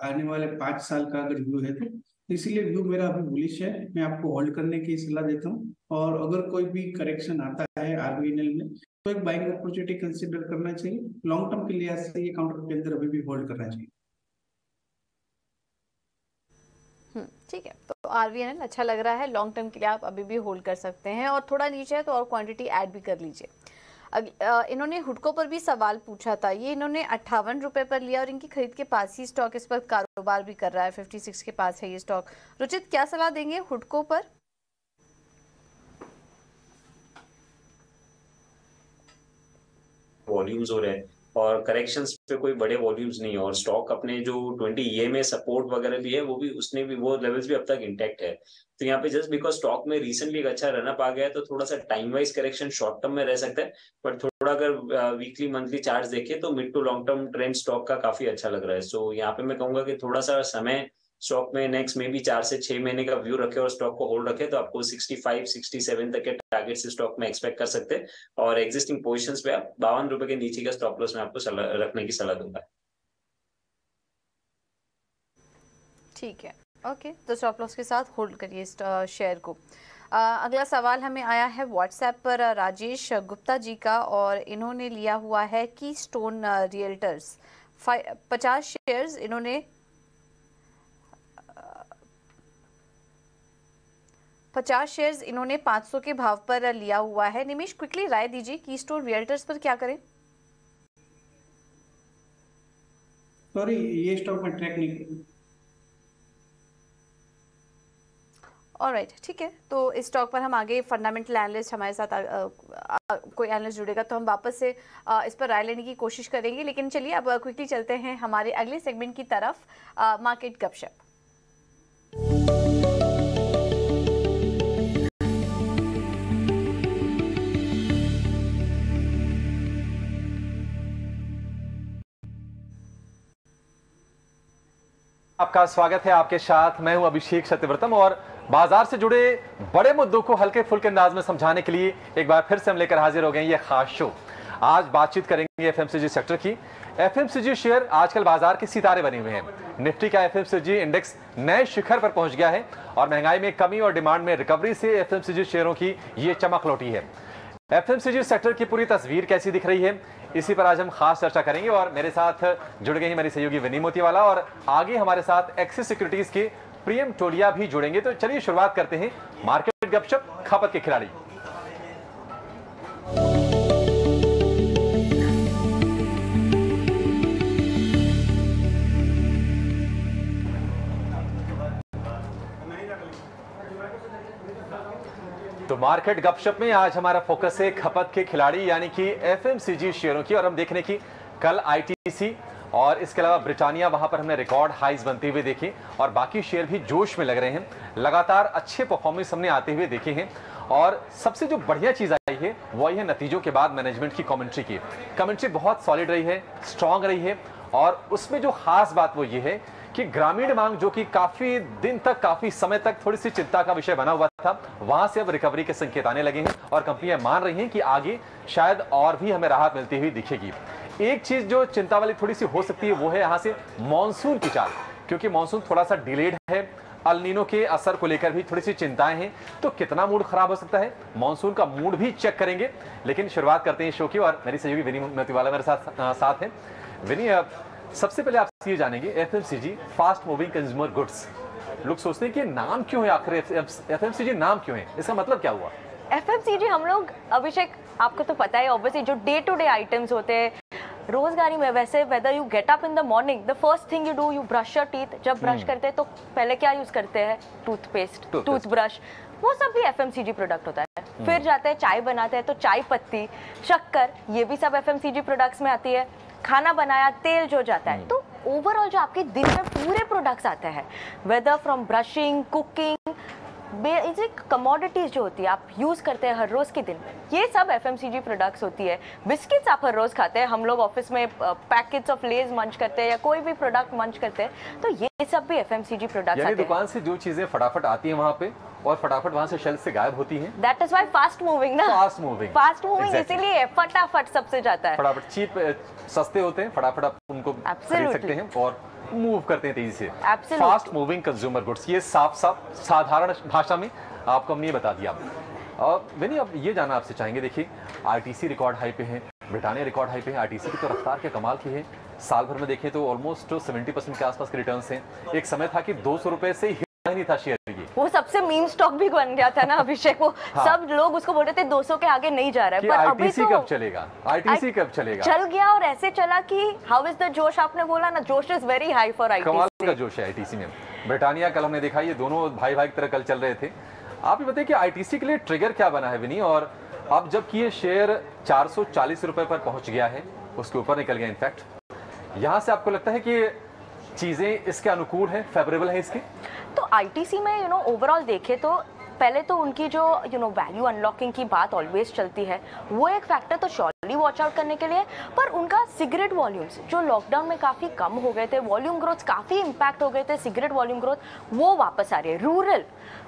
आने वाले 5 साल का अगर व्यू है तो, इसीलिए व्यू मेरा अभी बुलिश है। मैं आपको होल्ड करने की सलाह देता हूँ और अगर कोई भी करेक्शन आता है आरवीएनएल में तो एक बाइंग अपॉर्चुनिटी कंसीडर करना चाहिए। लॉन्ग टर्म के लिहाज से ये काउंटर के अंदर अभी भी होल्ड करना चाहिए। ठीक है, तो आरवीएनएल अच्छा लग रहा है, लॉन्ग टर्म के लिए आप अभी भी होल्ड कर सकते हैं और थोड़ा नीचे है तो और क्वांटिटी ऐड भी कर लीजिए। इन्होंने हुडको पर भी सवाल पूछा था, ये इन्होंने 58 रुपए पर लिया और इनकी खरीद के पास ही स्टॉक इस पर कारोबार भी कर रहा है, 56 के पास है ये स्टॉक। रुचित क्या सलाह देंगे हुडको पर? वॉल्यूम्स हो रहे हैं और करेक्शंस पे कोई बड़े वॉल्यूम्स नहीं है और स्टॉक अपने जो 20 EMA सपोर्ट वगैरह भी है वो भी उसने भी वो लेवल्स भी अब तक इंटैक्ट है। तो यहाँ पे जस्ट बिकॉज स्टॉक में रिसेंटली एक अच्छा रनअप आ गया है तो थोड़ा सा time wise correction short term में रह सकता है, बट थोड़ा अगर वीकली मंथली चार्ट देखे तो mid to long term trend stock का काफी अच्छा लग रहा है। सो यहाँ पे मैं कहूंगा कि थोड़ा सा समय स्टॉक में नेक्स्ट में भी 4 से 6 महीने का व्यू रखे और स्टॉक को होल्ड रखे तो आपको 65-67 तक के टारगेट से स्टॉक में एक्सपेक्ट कर सकते हैं और एग्जिस्टिंग पोजीशंस पे आप 52 रुपए के नीचे का स्टॉप लॉस में आपको रखने की सलाह दूंगा। ठीक है, ओके, तो स्टॉप लॉस के साथ होल्ड करिए इस शेयर को। अगला सवाल हमें आया है व्हाट्सएप पर राजेश गुप्ता जी का और इन्होंने लिया हुआ है कीस्टोन रियल्टर्स 50 शेयर्स इन्होंने 50 शेयर्स इन्होंने 500 के भाव पर लिया हुआ है। निमेश क्विकली राय दीजिए कीस्टोन रियल्टर्स पर क्या करें? सॉरी, ये स्टॉक में ट्रैक नहीं। ऑलराइट, ठीक है, तो इस स्टॉक पर हम आगे फंडामेंटल एनालिस्ट हमारे साथ कोई एनालिस्ट जुड़ेगा तो हम वापस से इस पर राय लेने की कोशिश करेंगे, लेकिन चलिए अब क्विकली चलते हैं हमारे अगले सेगमेंट की तरफ, मार्केट गपशप। आपका स्वागत है, आपके साथ मैं हूं अभिषेक सत्यव्रतम और बाजार से जुड़े बड़े मुद्दों को हल्के फुल्के अंदाज में समझाने के लिए एक बार फिर से हम लेकर हाजिर हो गए ये खास शो। आज बातचीत करेंगे एफएमसीजी सेक्टर की। एफएमसीजी शेयर आजकल बाजार के सितारे बने हुए हैं। निफ्टी का एफएमसीजी इंडेक्स नए शिखर पर पहुंच गया है और महंगाई में कमी और डिमांड में रिकवरी से एफएमसीजी शेयरों की ये चमक लौटी है। एफएमसीजी सेक्टर की पूरी तस्वीर कैसी दिख रही है, इसी पर आज हम खास चर्चा करेंगे और मेरे साथ जुड़ गए हैं मेरी सहयोगी विनी मोतीवाला और आगे हमारे साथ एक्सिस सिक्योरिटीज के प्रियम टोलिया भी जुड़ेंगे। तो चलिए शुरुआत करते हैं मार्केट गपशप खपत के खिलाड़ी। तो मार्केट गपशप में आज हमारा फोकस है खपत के खिलाड़ी यानी कि एफएमसीजी शेयरों की और हम देखने की कल आईटीसी और इसके अलावा ब्रिटानिया वहां पर हमने रिकॉर्ड हाइज बनते हुए देखे और बाकी शेयर भी जोश में लग रहे हैं। लगातार अच्छे परफॉर्मेंस हमने आते हुए देखे हैं और सबसे जो बढ़िया चीज आई है वही है नतीजों के बाद मैनेजमेंट की कमेंट्री की। कमेंट्री बहुत सॉलिड रही है, स्ट्रांग रही है और उसमें जो खास बात वो ये है कि ग्रामीण मांग जो कि काफी दिन तक, काफी समय तक थोड़ी सी चिंता का विषय बना हुआ था, वहां से अब रिकवरी के संकेत आने लगे हैं और कंपनियां मान रही हैं कि आगे शायद और भी हमें राहत मिलती हुई दिखेगी। एक चीज जो चिंता वाली थोड़ी सी हो सकती है वो है यहां से मॉनसून की चाल, क्योंकि मॉनसून थोड़ा सा डिलेड है। अल नीनो के असर को लेकर भी थोड़ी सी चिंताएं हैं, तो कितना मूड खराब हो सकता है, मॉनसून का मूड भी चेक करेंगे। लेकिन शुरुआत करते हैं शो की और मेरी सहयोगी विनी मोतीवाला मेरे साथ है। विनी, सबसे पहले आपसे ये जानेंगे FMCG fast moving consumer goods लोग सोचते हैं कि नाम क्यों है आखिर FMCG नाम क्यों है, इसका मतलब क्या हुआ? FMCG हम लोग, अभिषेक आपको तो पता है ऑब्वियसली जो डे टू डे आइटम्स होते हैं रोजगारी में, वैसे whether you get up in the morning the first thing you do you brush your teeth. जब ब्रश करते हैं तो पहले क्या यूज करते हैं? टूथपेस्ट, टूथब्रश, वो सब भी FMCG प्रोडक्ट होता है। फिर जाते हैं चाय बनाते हैं तो चाय पत्ती, शक्कर, ये भी सब FMCG प्रोडक्ट्स में आती है। खाना बनाया, तेल जो जाता है, तो ओवरऑल जो आपके दिन में पूरे प्रोडक्ट्स आते हैं, whether from brushing, cooking, basic commodities जो होती है आप यूज करते हैं हर रोज के दिन में, ये सब FMCG प्रोडक्ट्स होती है। बिस्किट्स आप हर रोज खाते हैं, हम लोग ऑफिस में पैकेट्स ऑफ लेज मंच करते हैं या कोई भी प्रोडक्ट मंच करते हैं, तो ये सब भी FMCG प्रोडक्ट्स आते हैं। दुकान से जो चीजें फटाफट आती हैं वहाँ पे और फटाफट वहाँ से शेल्फ से गायब होती हैं। That is why fast moving ना, फास्ट मूविंग इसीलिए फटाफट सबसे जाता है। फटाफट चीप, सस्ते होते हैं, फटाफट आप उनको खरीद सकते हैं और मूव करते हैं तेजी से। फास्ट मूविंग कंज्यूमर गुड्स, ये साफ साधारण भाषा में आपको हमने बता दिया। और विनी, अब ये जानना आपसे चाहेंगे, देखिए RTC रिकॉर्ड हाई पे है, ब्रिटानिया रिकॉर्ड हाई पे है। RTC की तो रफ्तार के कमाल की है, साल भर में देखें तो ऑलमोस्ट 70% के आसपास के रिटर्न्स हैं। एक समय था कि 200 रुपए से ही नहीं था शेयर, वो सबसे मीम स्टॉक भी बन गया था ना अभिषेक, वो हाँ। सब लोग उसको बोल रहे थे 200 के आगे नहीं जा रहा है, पर अभी तो कब चलेगा, RTC कब चलेगा, चल गया। और ऐसे चला कि हाउ इज द जोश, आपने बोला ना, जोश is very high for RTC। कमाल का जोश है RTC में। ब्रिटानिया कल हमने देखा, ये दोनों भाई भाई की तरह कल चल रहे थे। आप ये बताइए कि RTC के लिए ट्रिगर क्या बना है विनी, और अब जबकि ये शेयर 440 रुपए पर पहुंच गया है, उसके ऊपर निकल गया इनफैक्ट, यहाँ से आपको लगता है कि चीजें इसके अनुकूल है, फेवरेबल है इसके? तो ITC में ओवरऑल देखे तो पहले तो उनकी जो वैल्यू अनलॉकिंग की बात ऑलवेज चलती है, वो एक फैक्टर तो श्योरली वॉच आउट करने के लिए। पर उनका सिगरेट वॉल्यूम्स जो लॉकडाउन में काफ़ी कम हो गए थे, वॉल्यूम ग्रोथ काफ़ी इम्पैक्ट हो गए थे, सिगरेट वॉल्यूम ग्रोथ वो वापस आ रही है।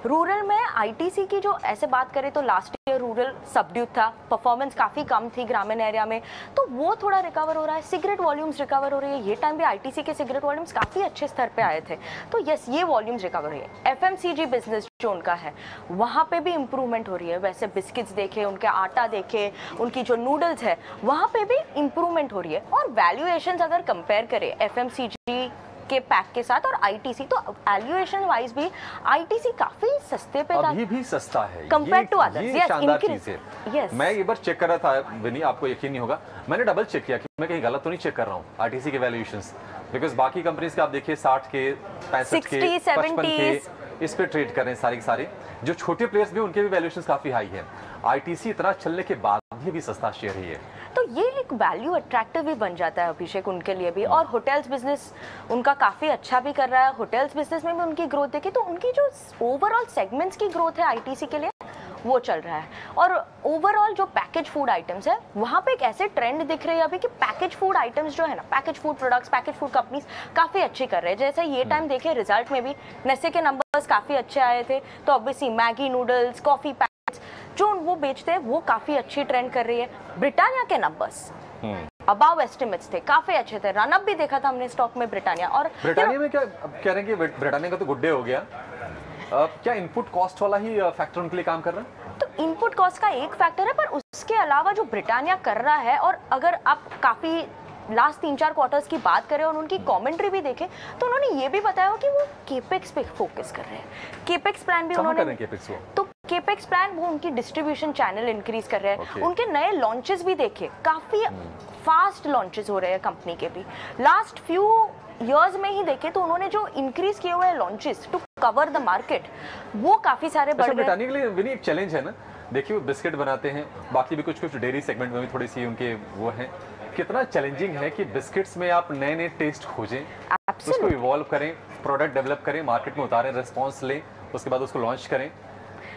रूरल में ITC की जो ऐसे बात करें तो लास्ट ईयर रूरल सबड्यूट था, परफॉर्मेंस काफ़ी कम थी ग्रामीण एरिया में, तो वो थोड़ा रिकवर हो रहा है, सिगरेट वॉल्यूम्स रिकवर हो रही है। ये टाइम भी ITC के सिगरेट वॉल्यूम्स काफ़ी अच्छे स्तर पे आए थे, तो यस ये वॉल्यूम्स रिकवर हो रही है। FMCG बिजनेस जो उनका है वहाँ पे भी इम्प्रूवमेंट हो रही है। वैसे बिस्किट्स देखे, उनके आटा देखे, उनकी जो नूडल्स है वहाँ पे भी इम्प्रूवमेंट हो रही है। और वैल्यूएशंस अगर कंपेयर करें FMCG के पैक के साथ और ITC, तो वैल्यूएशन वाइज भी ITC काफी सस्ते पे था, अभी भी सस्ता है कंपेयर टू अदर्स। ये शानदार चीज है। मैं एक बार चेक कर रहा था विनी, आपको यकीन नहीं होगा, मैंने डबल चेक किया कि मैं कहीं गलत तो नहीं चेक कर रहा हूँ RTC के वैल्यूएशंस, बिकॉज बाकी कंपनीज के आप देखिए 60 के, 65 के, 55 के इस पे ट्रेड कर रहे हैं सारे के सारे। जो छोटे प्लेयर्स भी उनके भी वैल्यूएशंस काफी हाई है। ITC इतना चलने के बाद भी सस्ता शेयर ही है, तो ये एक वैल्यू अट्रैक्टिव भी बन जाता है अभिषेक उनके लिए भी। और होटल्स बिजनेस उनका काफ़ी अच्छा भी कर रहा है, होटल्स बिजनेस में भी उनकी ग्रोथ देखी तो उनकी जो ओवरऑल सेगमेंट्स की ग्रोथ है ITC के लिए वो चल रहा है। और ओवरऑल जो पैकेज फूड आइटम्स है वहाँ पे एक ऐसे ट्रेंड दिख रही है अभी कि पैकेज फूड आइटम्स जो है ना, package food products, package food companies काफ़ी अच्छी कर रहे हैं। जैसे ये टाइम देखे रिजल्ट में भी नेस्ले के नंबर्स काफ़ी अच्छे आए थे, तो ऑब्वियसली मैगी नूडल्स, कॉफ़ी जो वो बेचते हैं वो काफी अच्छी ट्रेंड कर रही है। ब्रिटानिया के नंबर्स अबाव एस्टिमेट्स थे, काफी अच्छे थे, रन अप भी देखा था हमने स्टॉक में ब्रिटानिया। और ब्रिटानिया में क्या कह रहे हैं कि ब्रिटानिया का तो गुड डे हो गया, क्या इनपुट कॉस्ट वाला ही फैक्टर उनके लिए काम कर रहा है? तो इनपुट कॉस्ट का एक फैक्टर है, पर उसके अलावा जो ब्रिटानिया कर रहा है, और अगर आप काफी लास्ट 3-4 क्वार्टर्स की बात करें और उनकी कमेंट्री भी देखें तो उन्होंने ये भी बताया कि वो केपेक्स पे फोकस कर रहे हैं। केपेक्स प्लान भी उन्होंने, तो केपेक्स प्लान वो उनकी डिस्ट्रीब्यूशन चैनल इंक्रीज कर रहे हैं। उनके नए लॉन्चेस भी देखे, काफी फास्ट लॉन्चेस हो रहे हैं कंपनी के भी। लास्ट फ्यू ईयर्स में ही देखे तो उन्होंने जो इंक्रीज किए हुए launches to cover the market वो काफी सारे बढ़ गए। ब्रिटानिया के लिए विनी एक चैलेंज है ना, देखिए वो बिस्किट बनाते हैं, बाकी भी कुछ डेयरी सेगमेंट में भी थोड़ी सी उनके वो है। कितना चैलेंजिंग है कि बिस्किट्स में आप नए नए टेस्ट खोजें, उसको इवॉल्व करें, प्रोडक्ट डेवलप करें, मार्केट में उतारें, रिस्पॉन्स लें, उसके बाद उसको लॉन्च करें।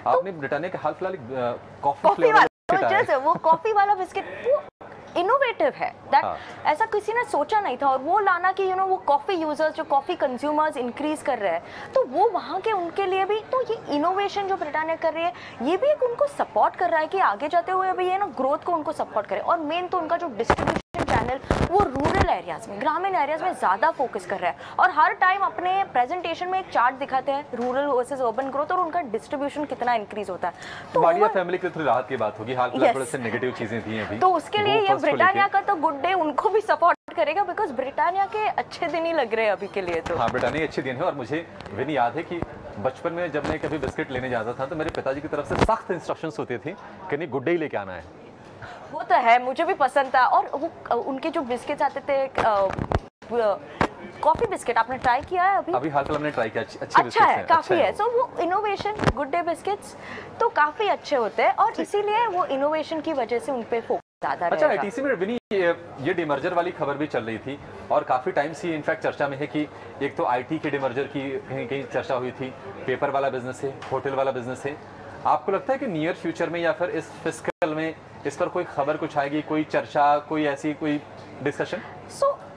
आपने ब्रिटानिया के हाल फिलहाल कॉफी वाला वो कॉफी वाला बिस्किट वो इनोवेटिव है, दैट ऐसा किसी ने सोचा नहीं था। और वो लाना कि वो कॉफी यूजर्स, जो कॉफी कंज्यूमर्स इंक्रीज कर रहे हैं, तो वो वहाँ के उनके लिए भी, तो ये इनोवेशन जो ब्रिटानिया कर रही है ये भी एक उनको सपोर्ट कर रहा है कि आगे जाते हुए अभी ये ग्रोथ को उनको सपोर्ट करे। और मेन तो उनका जो डिस्ट्रीब्यूशन चैनल वो रूरल रूरल एरियाज में, ग्रामीण एरियाज में ज़्यादा फोकस कर रहा है और हर टाइम अपने प्रेजेंटेशन में एक चार्ट दिखाते हैं रूरल वर्सेस अर्बन ग्रोथ और उनका डिस्ट्रीब्यूशन कितना इंक्रीज होता है। तो वाडिया फैमिली की थोड़ी राहत की बात होगी, हाल फिलहाल थोड़े से नेगेटिव चीजें थी अभी, तो उसके लिए ये ब्रिटानिया का तो गुड डे उनको भी सपोर्ट करेगा बिकॉज ब्रिटानिया के अच्छे दिन ही लग रहे हैं अभी के लिए। तो हाँ, ब्रिटानिया के अच्छे दिन है। और मुझे विनी याद है कि बचपन में जब मैं कभी बिस्किट लेने जाता था तो मेरे पिताजी की तरफ से सख्त इंस्ट्रक्शंस होते थे कि नहीं गुड डे ही लेके आना है। वो तो है, मुझे भी पसंद था। और वो उनके जो बिस्किट्स आते थे कॉफी बिस्किट, आपने ट्राई किया है अभी हाल फिलहाल मैंने ट्राई किया, अच्छा है, काफी है। सो वो इनोवेशन गुड डे बिस्किट्स तो काफी अच्छे होते हैं और इसीलिए वो इनोवेशन की वजह से उन पे फोकस ज्यादा अच्छा, आईटीसी में विनी ये डिमर्जर वाली खबर भी चल रही थी और काफी टाइम से इनफैक्ट चर्चा में है कि एक तो आईटी के डिमर्जर की कहीं कहीं चर्चा हुई थी, पेपर वाला बिजनेस है, होटल वाला बिजनेस है। आपको लगता है कि नियर फ्यूचर में या फिर इस फिस्कल में इस पर कोई खबर कुछ आएगी, कोई चर्चा, कोई ऐसी कोई डिस्कशन?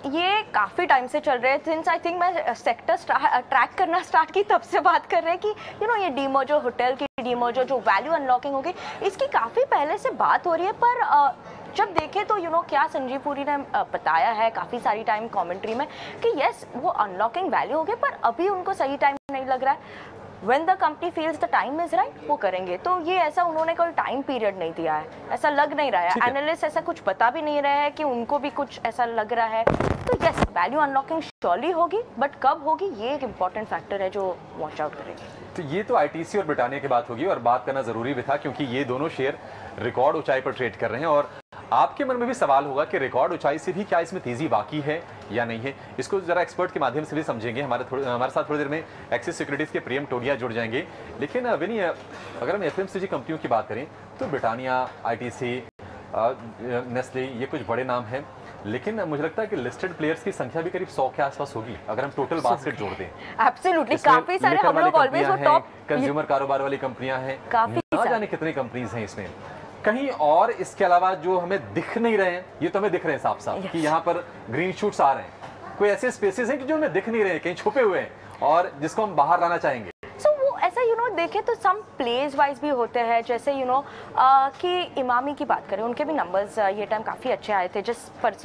ये काफ़ी टाइम से चल रहे हैं, सिंस आई थिंक मैं सेक्टर ट्रैक करना स्टार्ट की तब से बात कर रहे हैं कि ये डीमर्जर, होटल की डीमर्जर, जो वैल्यू अनलॉकिंग होगी, इसकी काफ़ी पहले से बात हो रही है। पर जब देखें तो क्या संजीव पुरी ने बताया है काफ़ी सारी टाइम कमेंट्री में कि यस वो अनलॉकिंग वैल्यू हो गई, पर अभी उनको सही टाइम नहीं लग रहा है। When the company feels the time is right, वो करेंगे। तो ये ऐसा उन्होंने कोई टाइम पीरियड नहीं दिया है, ऐसा लग नहीं रहा है। एनालिस्ट ऐसा कुछ बता भी नहीं रहे हैं कि उनको भी कुछ ऐसा लग रहा है। तो यस, वैल्यू अनलॉकिंग श्योरली होगी, बट कब होगी ये एक इम्पॉर्टेंट फैक्टर है जो वॉच आउट करेगी। तो ये तो आईटीसी और ब्रिटानिया की बात होगी और बात करना जरूरी भी था क्योंकि ये दोनों शेयर रिकॉर्ड ऊंचाई पर ट्रेड कर रहे हैं और आपके मन में भी सवाल होगा कि रिकॉर्ड ऊंचाई से भी क्या इसमें तेजी बाकी है या नहीं है। इसको जरा एक्सपर्ट के माध्यम से भी समझेंगे। हमारे साथ थोड़ी देर में एक्सिस सिक्योरिटीज के प्रियम टोडिया जुड़ जाएंगे। लेकिन विनी, अगर हम एफएमसीजी कंपनियों की बात करें तो ब्रिटानिया, आईटीसी, नेस्ले, ये कुछ बड़े नाम हैं, लेकिन मुझे लगता है कि लिस्टेड प्लेयर्स की संख्या भी करीब 100 के आसपास होगी अगर हम टोटल बास्केट जोड़ दें। एब्सोल्युटली, काफी सारे हम लोग ऑलवेज वो टॉप कंज्यूमर कारोबार वाली कंपनियां हैं, ना जाने कितनी कंपनीज हैं इसमें। कहीं और इसके अलावा जो हमें दिख नहीं रहे हैं, ये तो हमें दिख रहे हैं साफ साफ कि यहाँ पर ग्रीन शूट्स आ रहे हैं। कोई ऐसे स्पेसेस हैं कि जो हमें दिख नहीं रहे हैं, कहीं छुपे हुए हैं और जिसको हम बाहर लाना चाहेंगे। ऐसा देखें तो सम प्लेस वाइज भी होते हैं, जैसे कि इमामी की बात करें, उनके भी नंबर्स ये टाइम काफ़ी अच्छे आए थे।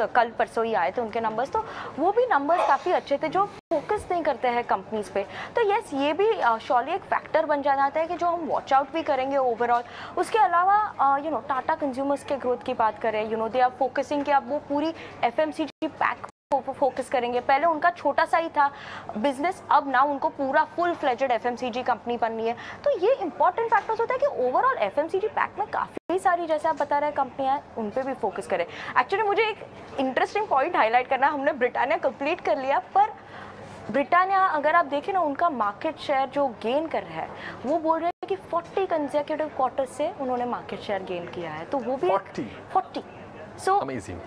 कल परसों ही आए थे उनके नंबर्स, तो वो भी नंबर्स काफ़ी अच्छे थे जो फोकस नहीं करते हैं कंपनीज पे। तो यस, ये भी श्योरली एक फैक्टर बन जाता है कि जो हम वॉच आउट भी करेंगे ओवरऑल। उसके अलावा टाटा कंज्यूमर्स के ग्रोथ की बात करें, दे आर फोकसिंग कि अब वो पूरी एफएमसीजी पैक फोकस करेंगे। पहले उनका छोटा सा ही था बिजनेस, अब ना उनको पूरा फुल फ्लेजेड एफएमसीजी कंपनी बननी है। तो ये इंपॉर्टेंट फैक्टर्स होता है कि ओवरऑल एफएमसीजी पैक में काफी सारी, जैसे आप बता रहे हैं, कंपनियां उन पे भी फोकस करें। एक्चुअली मुझे एक इंटरेस्टिंग पॉइंट हाईलाइट करना, हमने ब्रिटानिया कंप्लीट कर लिया, पर ब्रिटानिया अगर आप देखें ना, उनका मार्केट शेयर जो गेन कर रहा है, वो बोल रहे हैं कि 40 कंसेक्यूटिव क्वार्टर से उन्होंने मार्केट शेयर गेन किया है। तो वो भी 40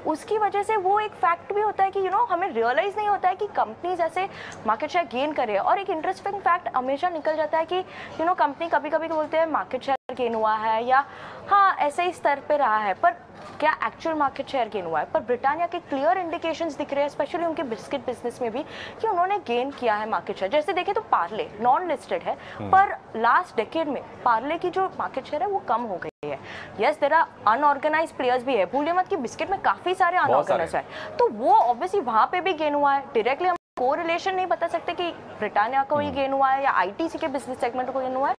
उसकी वजह से वो एक फैक्ट भी होता है कि हमें रियलाइज नहीं होता है कि कंपनीज ऐसे मार्केट शेयर गेन कर रहे हैं। और एक इंटरेस्टिंग फैक्ट हमेशा निकल जाता है कि कंपनी कभी कभी बोलते हैं मार्केट शेयर गेन हुआ है या हाँ ऐसे ही स्तर पे रहा है, पर क्या एक्चुअल मार्केट शेयर गेन हुआ है? पर ब्रिटानिया के क्लियर इंडिकेशंस दिख रहे हैं, स्पेशली उनके बिस्किट बिजनेस में भी, कि उन्होंने गेन किया है मार्केट शेयर। जैसे देखें तो पार्ले नॉन लिस्टेड है, पर लास्ट डेकेड में पार्ले की जो मार्केट शेयर है वो कम हो गई है। Yes, there are unorganised players भी है, भूलिए मत कि बिस्किट में काफी सारे अनऑर्गेनाइज्ड है, तो वो ऑब्वियसली वहां पे भी गेन हुआ है। डायरेक्टली हम कोरिलेशन नहीं बता सकते कि ब्रिटानिया को ही गेन हुआ है या आईटीसी के बिजनेस सेगमेंट को गेन हुआ है,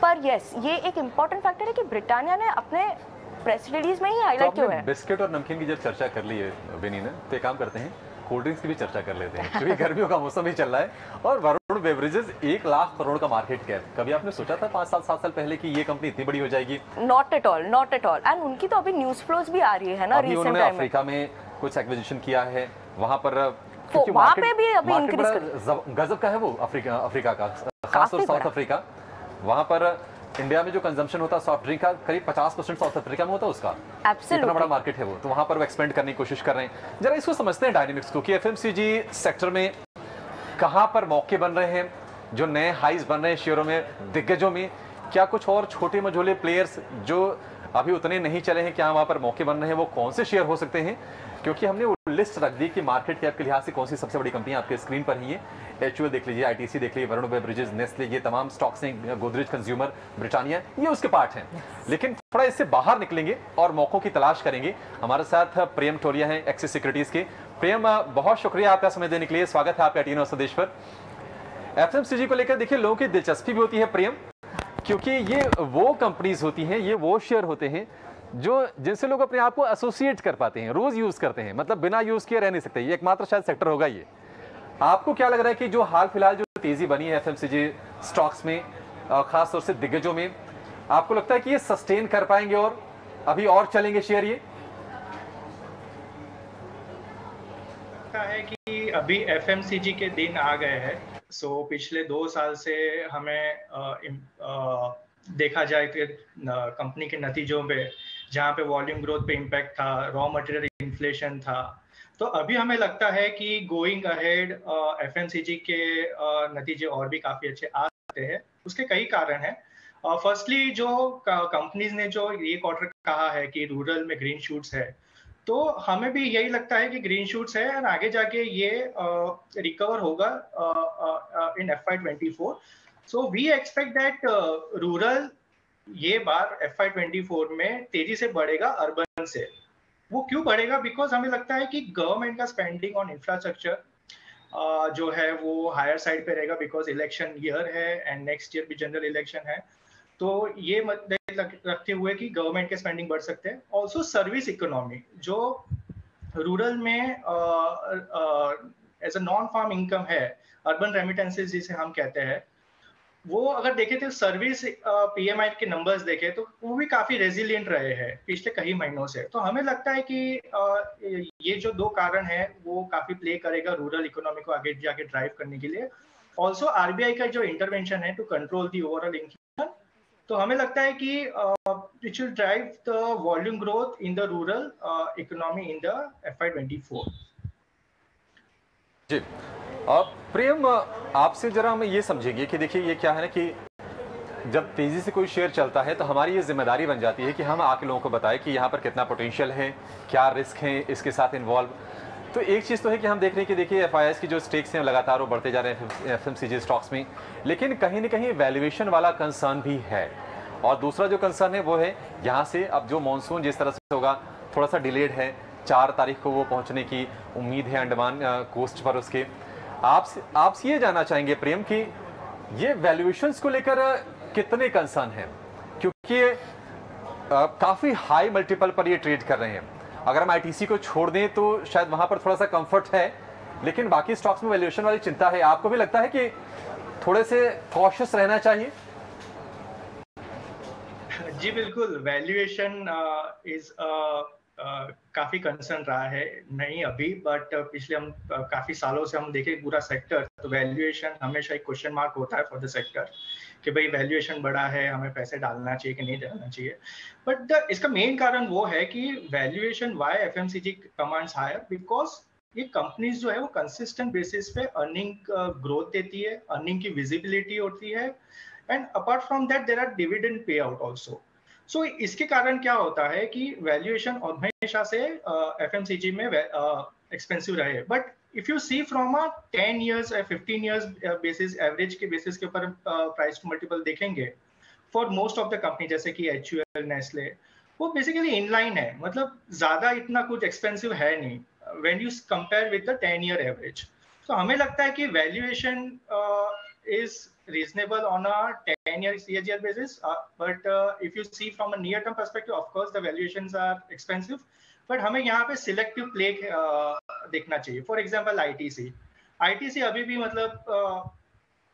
पर यस, ये एक इंपॉर्टेंट फैक्टर है कि ब्रिटानिया ने अपने प्रेस रिलीज में ही हाईलाइट किया है। बिस्किट और नमकीन की जब चर्चा कर ली है विनी ने, तो एक काम करते हैं, कोल्ड ड्रिंक्स की भी चर्चा कर लेते हैं क्योंकि गर्मियों का मौसम ही चल रहा है और वरुण बेवरेजेस 1 लाख करोड़ का मार्केट कैप। कभी आपने सोचा था 5-7 साल पहले कि ये कंपनी इतनी बड़ी हो जाएगी? Not at all, not at all. And उनकी तो अभी न्यूज फ्लोज भी आ रही है ना रिसेंट टाइम में। अफ्रीका में कुछ एक्विजिशन किया है, वहां पर वहां पे भी अभी इंक्रीज गजब का है वो अफ्रीका का, खासतौर साउथ अफ्रीका। वहां पर इंडिया में जो कंजम्पशन होता है सॉफ्ट ड्रिंक का, करीब 50% साउथ अफ्रीका में होता है उसका। इतना बड़ा मार्केट है वो, तो वहां पर वो एक्सपेंड करने की कोशिश कर रहे हैं। जरा इसको समझते हैं डायनेमिक्स को कि एफएमसीजी सेक्टर में कहां पर मौके बन रहे हैं, जो नए हाइज बन रहे हैं शेयरों में, दिग्गजों में। क्या कुछ और छोटे मझोले प्लेयर्स जो अभी उतने नहीं चले हैं, क्या वहां पर मौके बन रहे हैं, वो कौन से शेयर हो सकते हैं? क्योंकि हमने वो लिस्ट रख दी कि मार्केट कैप के लिहाज से कौन सी सबसे बड़ी कंपनियां आपके स्क्रीन पर ही है। एचयूएल देख लीजिए, आईटीसी देख लीजिए, वरुण बेवरेजेस, नेस्ले, ये तमाम स्टॉक्स हैं, गोदरेज कंज्यूमर, ब्रिटानिया, ये उसके पार्ट हैं। लेकिन थोड़ा इससे बाहर निकलेंगे और मौकों की तलाश करेंगे। हमारे साथ प्रियम टोडिया हैं एक्सिस सिक्योरिटीज के। प्रियम, बहुत शुक्रिया आपका समय देने के लिए। स्वागत है आपका टीनो स्वदेश पर। एफएमसीजी को लेकर देखिए लोगों की दिलचस्पी भी होती है प्रियम, क्योंकि ये वो कंपनीज होती हैं, ये वो शेयर होते हैं जो जिनसे लोग अपने आप को एसोसिएट कर पाते हैं, रोज यूज करते हैं, मतलब बिना यूज किए रह नहीं सकते। ये एकमात्र शायद सेक्टर होगा ये। आपको क्या लग रहा है कि जो हाल फिलहाल जो तेजी बनी है एफएमसीजी स्टॉक्स में, खासतौर से दिग्गजों में, आपको लगता है कि ये सस्टेन कर पाएंगे और अभी और चलेंगे शेयर ये? है कि अभी एफएमसीजी के दिन आ गए हैं। सो पिछले 2 साल से हमें देखा जाए कि कंपनी के नतीजों पे, जहाँ पे वॉल्यूम ग्रोथ पे इम्पैक्ट था, रॉ मटेरियल इन्फ्लेशन था, तो अभी हमें लगता है कि गोइंग अहेड एफएमसीजी के नतीजे और भी काफी अच्छे आ सकते हैं। उसके कई कारण हैं। फर्स्टली जो कंपनीज ने जो ये क्वार्टर कहा है कि रूरल में ग्रीन शूट्स है, तो हमें भी यही लगता है कि ग्रीन शूट्स है और आगे जाके ये रिकवर होगा in FY24। So we expect that rural ये बार FY24 में तेजी से बढ़ेगा अर्बन से। वो क्यों बढ़ेगा? बिकॉज हमें लगता है कि गवर्नमेंट का स्पेंडिंग ऑन इंफ्रास्ट्रक्चर जो है वो हायर साइड पे रहेगा, बिकॉज इलेक्शन ईयर है एंड नेक्स्ट ईयर भी जनरल इलेक्शन है। तो ये रखते हुए कि गवर्नमेंट के स्पेंडिंग बढ़ सकते हैं। ऑल्सो सर्विस इकोनॉमी जो रूरल में as a non farm income है, अर्बन रेमिटेंसेस जिसे हम कहते हैं, वो अगर देखें तो सर्विस PMI के नंबर्स देखें तो वो भी काफी रेजिलिएंट रहे हैं पिछले कई महीनों से। तो हमें लगता है कि ये जो 2 कारण है वो काफी प्ले करेगा रूरल इकोनॉमी को आगे जाके ड्राइव करने के लिए। ऑल्सो RBI का जो इंटरवेंशन है to control the overall inflation, तो हमें लगता है कि it will drive the volume growth in the rural economy in the FY24। जी प्रेम, आपसे जरा हम ये समझेंगे कि देखिए ये क्या है ना कि जब तेजी से कोई शेयर चलता है तो हमारी ये जिम्मेदारी बन जाती है कि हम आके लोगों को बताएं कि यहाँ पर कितना पोटेंशियल है, क्या रिस्क है इसके साथ इन्वॉल्व। तो एक चीज़ तो है कि हम देख रहे हैं कि देखिए FIIs की जो स्टेक्स हैं लगातार वो बढ़ते जा रहे हैं FMCG स्टॉक्स में, लेकिन कहीं ना कहीं वैल्यूएशन वाला कंसर्न भी है। और दूसरा जो कंसर्न है वो है यहाँ से अब जो मानसून जिस तरह से होगा थोड़ा सा डिलेड है, 4 तारीख को वो पहुँचने की उम्मीद है अंडमान कोस्ट पर उसके। आपसे ये जानना चाहेंगे प्रेम कि ये वैल्यूएशंस को लेकर कितने कंसर्न हैं, क्योंकि काफ़ी हाई मल्टीपल पर ये ट्रेड कर रहे हैं। अगर हम ITC को छोड़ दें तो शायद वहां पर थोड़ा सा कंफर्ट है, लेकिन बाकी स्टॉक्स में वैल्यूएशन वाली चिंता है। आपको भी लगता है कि थोड़े से कॉशियस रहना चाहिए? जी बिल्कुल, वैल्यूएशन इज काफी कंसर्न रहा है, नहीं अभी बट पिछले हम काफी सालों से हम देखें पूरा सेक्टर, तो वैल्यूएशन हमेशा एक क्वेश्चन मार्क होता है फॉर द सेक्टर कि भाई वैल्यूएशन बढ़ा है, हमें पैसे डालना चाहिए कि नहीं डालना चाहिए। बट इसका मेन कारण वो है कि valuation why FMCG commands higher, because ये कंपनीज जो है वो कंसिस्टेंट बेसिस पे अर्निंग ग्रोथ देती है, अर्निंग की विजिबिलिटी होती है, and apart from that there are dividend pay out also. So इसके कारण क्या होता है कि वैल्यूएशन हमेशा से FMCG में एक्सपेंसिव रहे। But if you see from a 10 years 15 years basis, average के बेसिस के ऊपर प्राइस टू मल्टीपल देखेंगे for most of the company जैसे कि HUL, नेस्ले, वो बेसिकली इनलाइन है, मतलब ज्यादा इतना कुछ एक्सपेंसिव है नहीं when you compare with the 10 year average. तो हमें लगता है कि valuation is reasonable on a 10-year CAGR basis, but if you see from a near-term perspective, of course the valuations are expensive, but हमें यहाँ पे selective play देखना चाहिए। For example, ITC अभी भी मतलब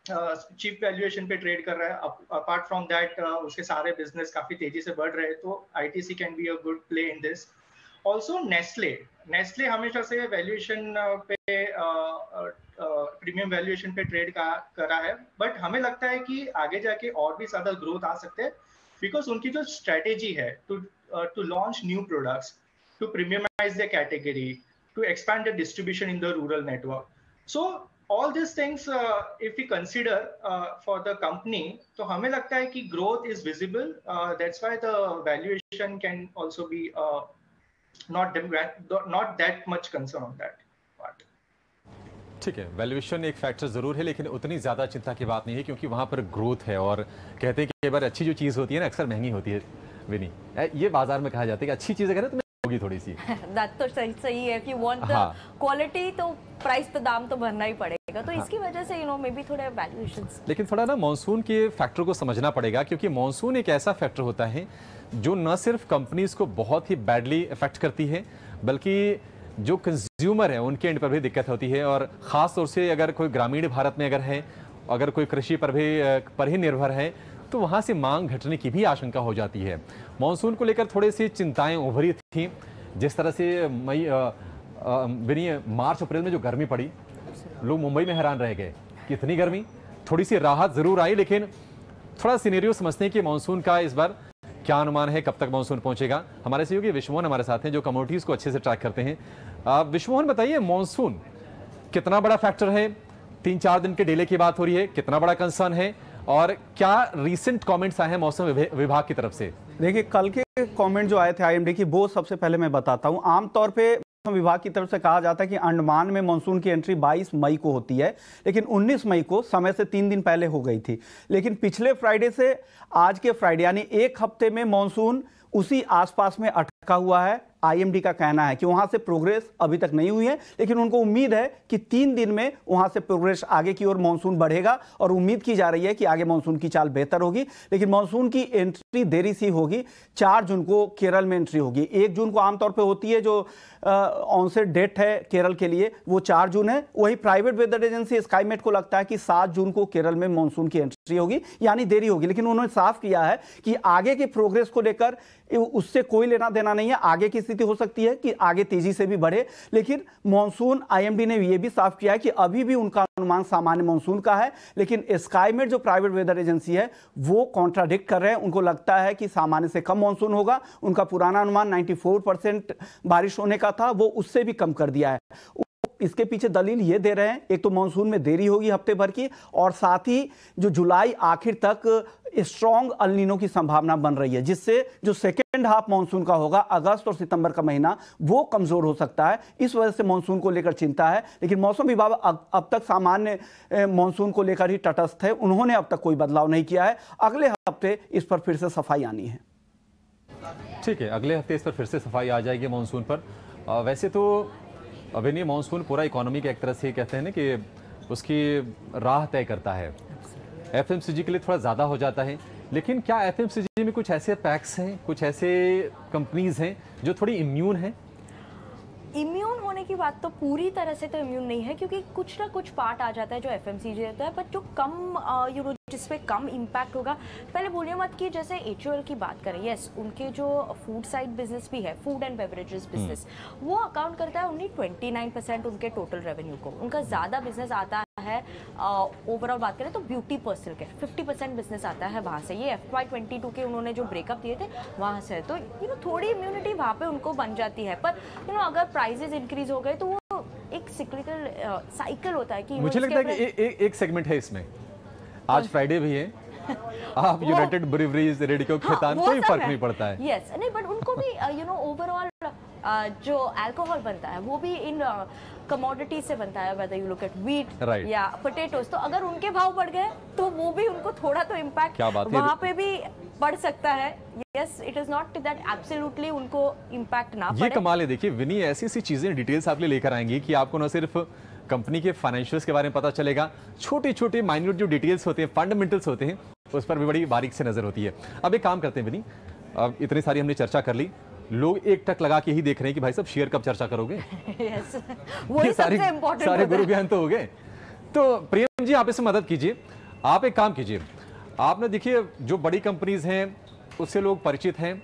चीप वैल्यूएशन पे ट्रेड कर रहा है। अपार्ट फ्रॉम दैट उसके सारे बिजनेस काफी तेजी से बढ़ रहे हैं, तो ITC can be a good play in this. Also Nestle हमेशा से वैल्यूएशन पे प्रीमियम वैल्यूएशन पे ट्रेड कर रहा है, बट हमें लगता है कि आगे जाके और भी ज्यादा ग्रोथ आ सकते हैं, बिकॉज उनकी जो स्ट्रेटेजी है to launch new products, to premiumise the category, to expand the distribution in the rural network. So all these things if we consider for the company, तो हमें लगता है कि growth is visible, that's why the valuation can also be not that much concern on that part. ठीक है, वैल्यूएशन एक फैक्टर जरूर है, लेकिन उतनी ज्यादा चिंता की बात नहीं है क्योंकि वहां पर ग्रोथ है। और कहते हैं कि कई बार अच्छी जो चीज होती है ना अक्सर महंगी होती है। विनी, ये बाजार में कहा जाता है कि अच्छी चीजें करें तो होगी थोड़ी सी। दैट तो सही है, if you want the quality तो प्राइस तो दाम तो भरना ही पड़ेगा, तो इसकी वजह से मे बी थोड़े वैल्यूएशंस। लेकिन थोड़ा ना मॉनसून के फैक्टर को समझना पड़ेगा, क्योंकि मॉनसून एक ऐसा फैक्टर होता है जो न सिर्फ कंपनीज को बहुत ही बैडली इफेक्ट करती है, बल्कि जो कंज्यूमर है उनके एंड पर भी दिक्कत होती है। और ख़ास तौर से अगर कोई ग्रामीण भारत में अगर कोई कृषि पर ही निर्भर है, तो वहाँ से मांग घटने की भी आशंका हो जाती है। मॉनसून को लेकर थोड़ी सी चिंताएं उभरी थी। जिस तरह से मार्च अप्रैल में जो गर्मी पड़ी, लोग मुंबई में हैरान रह गए, कितनी गर्मी। थोड़ी सी राहत जरूर आई, लेकिन थोड़ा सिनेरियो समझते हैं कि मॉनसून का इस बार क्या अनुमान है, कब तक मॉनसून पहुंचेगा। हमारे सहयोगी विश्वमोहन हमारे साथ हैं जो कमोडिटीज को अच्छे से ट्रैक करते हैं। विश्वमोहन, बताइए मॉनसून कितना बड़ा फैक्टर है? 3-4 दिन के डिले की बात हो रही है, कितना बड़ा कंसर्न है और क्या रीसेंट कमेंट्स आए हैं मौसम विभाग की तरफ से? देखिए, कल के कमेंट जो आए थे आईएमडी की, वो सबसे पहले मैं बताता हूं। आमतौर पे मौसम विभाग की तरफ से कहा जाता है कि अंडमान में मानसून की एंट्री 22 मई को होती है, लेकिन 19 मई को समय से 3 दिन पहले हो गई थी। लेकिन पिछले फ्राइडे से आज के फ्राइडे यानी एक हफ्ते में मानसून उसी आसपास में अटका हुआ है। आईएमडी का कहना है कि वहां से प्रोग्रेस अभी तक नहीं हुई है, लेकिन उनको उम्मीद है कि 3 दिन में वहां से प्रोग्रेस आगे की ओर मानसून बढ़ेगा और उम्मीद की जा रही है कि आगे मानसून की चाल बेहतर होगी। लेकिन मानसून की एंट्री देरी सी होगी। 4 जून को केरल में एंट्री होगी। 1 जून को आमतौर पे होती है, जो ऑनसेट डेट है केरल के लिए वो 4 जून है। वही प्राइवेट वेदर एजेंसी स्काईमेट को लगता है कि 7 जून को केरल में मानसून की एंट्री होगी, यानी देरी होगी। लेकिन उन्होंने साफ किया है कि आगे की प्रोग्रेस को लेकर उससे कोई लेना देना नहीं है। आगे की स्थिति हो सकती है कि आगे तेजी से भी बढ़े, लेकिन मॉनसून आईएमडी ने यह भी साफ किया है कि अभी भी उनका अनुमान सामान्य मॉनसून का है। लेकिन स्काईमेट जो प्राइवेट वेदर एजेंसी है वो कॉन्ट्राडिक्ट कर रहे हैं। उनको लगता है कि सामान्य से कम मॉनसून होगा। उनका पुराना अनुमान 94% बारिश होने का था, वो उससे भी कम कर दिया है। इसके पीछे दलील ये दे रहे हैं, एक तो मानसून में देरी होगी हफ्ते भर की, और साथ ही जो जुलाई आखिर तक स्ट्रॉन्ग अल नीनो की संभावना बन रही है, जिससे जो सेकेंड हाफ मानसून का होगा अगस्त और सितंबर का महीना वो कमजोर हो सकता है। इस वजह से मानसून को लेकर चिंता है। लेकिन मौसम विभाग अब तक सामान्य मानसून को लेकर ही तटस्थ है। उन्होंने अब तक कोई बदलाव नहीं किया है। अगले हफ्ते इस पर फिर से सफाई आनी है। ठीक है, अगले हफ्ते इस पर फिर से सफाई आ जाएगी मानसून पर। वैसे तो अभी मानसून पूरा इकोनॉमी के एक तरह से कहते हैं ना कि उसकी राह तय करता है। एफएमसीजी के लिए थोड़ा ज़्यादा हो जाता है, लेकिन क्या एफएमसीजी में कुछ ऐसे पैक्स हैं, कुछ ऐसे कंपनीज हैं जो थोड़ी इम्यून हैं? इम्यून होने की बात तो पूरी तरह से तो इम्यून नहीं है, क्योंकि कुछ ना कुछ पार्ट आ जाता है जो एफएमसीजी रहता है, बट जो कम जिस पे कम इम्पैक्ट होगा। पहले भूलिए मत कि जैसे एचयूएल की बात करें, यस उनके जो फूड साइड बिजनेस भी है, फूड एंड बेवरेजेस बिजनेस, वो अकाउंट करता है ओनली 29% उनके टोटल रेवेन्यू को। उनका ज़्यादा बिजनेस आता है ओवरऑल बात करें तो ब्यूटी पर्सनल केयर 50% बिजनेस आता है वहाँ से। ये FY22 के उन्होंने जो ब्रेकअप दिए थे वहाँ से, तो थोड़ी इम्यूनिटी वहाँ पे उनको बन जाती है। पर अगर प्राइजेस इंक्रीज हो गए तो वो एक सिक्लिकल साइकिल होता है कि मुझे लगता है कि एक सेगमेंट है इसमें। आज फ्राइडे भी है, आप यूनाइटेड ब्रीवरीज, रेडिको, खेतान, कोई फर्क नहीं पड़ता है। यस, नहीं बट उनको भी ओवरऑल जो अल्कोहल बनता है वो भी इन कमोडिटी से बनता है, whether you look at wheat या पोटैटोस। तो अगर उनके भाव बढ़ गए तो वो भी उनको थोड़ा तो इम्पैक्ट वहाँ पे भी पड़ सकता है। Yes, it is not that absolutely उनको इम्पैक्ट ना पड़े। ये कमाल है। देखिए विनी, ऐसी सी चीजें डिटेल्स आप लेकर आएंगी कि आपको न सिर्फ कंपनी के फाइनेंशियल्स के बारे में पता चलेगा, छोटे छोटे माइन्यूट जो डिटेल्स होते हैं, फंडामेंटल्स होते हैं, उस पर भी बड़ी बारीक से नजर होती है। अब एक काम करते हैं विनी, अब इतनी सारी हमने चर्चा कर ली, लोग एक टक लगा के ही देख रहे हैं कि भाई साहब शेयर कब चर्चा करोगे। yes, वही सबसे इंपॉर्टेंट सारे गुरु ज्ञान तो हो गए। तो प्रियम जी आप इसमें मदद कीजिए, आप एक काम कीजिए, आपने देखिए जो बड़ी कंपनीज हैं उससे लोग परिचित हैं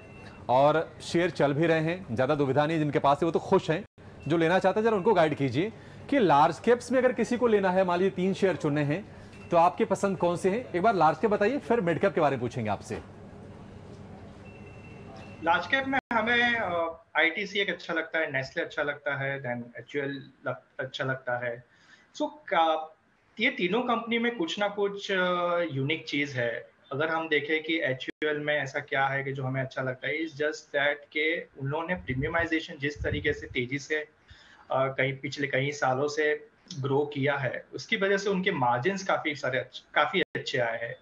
और शेयर चल भी रहे हैं, ज्यादा दुविधा नहीं, जिनके पास है वो तो खुश हैं। जो लेना चाहते हैं जरा उनको गाइड कीजिए कि लार्ज कैप्स में अगर किसी को लेना है, मान लीजिए 3 शेयर चुनने हैं, तो आपके पसंद कौन से हैं? एक बार लार्ज कैप बताइए, फिर मिड कैप के बारे में पूछेंगे आपसे। लार्ज कैप में हमें आईटीसी एक अच्छा लगता है, नेस्ले अच्छा लगता है, देन एचयूएल अच्छा लगता है। ये तीनों कंपनी में कुछ ना कुछ यूनिक चीज है। अगर हम देखें कि एचयूएल में ऐसा क्या है कि जो हमें अच्छा लगता है, इज जस्ट दैट के उन्होंने प्रीमियमाइजेशन जिस तरीके से तेजी से पिछले कई सालों से ग्रो किया है, उसकी वजह से उनके मार्जिन्स काफी अच्छे आए हैं।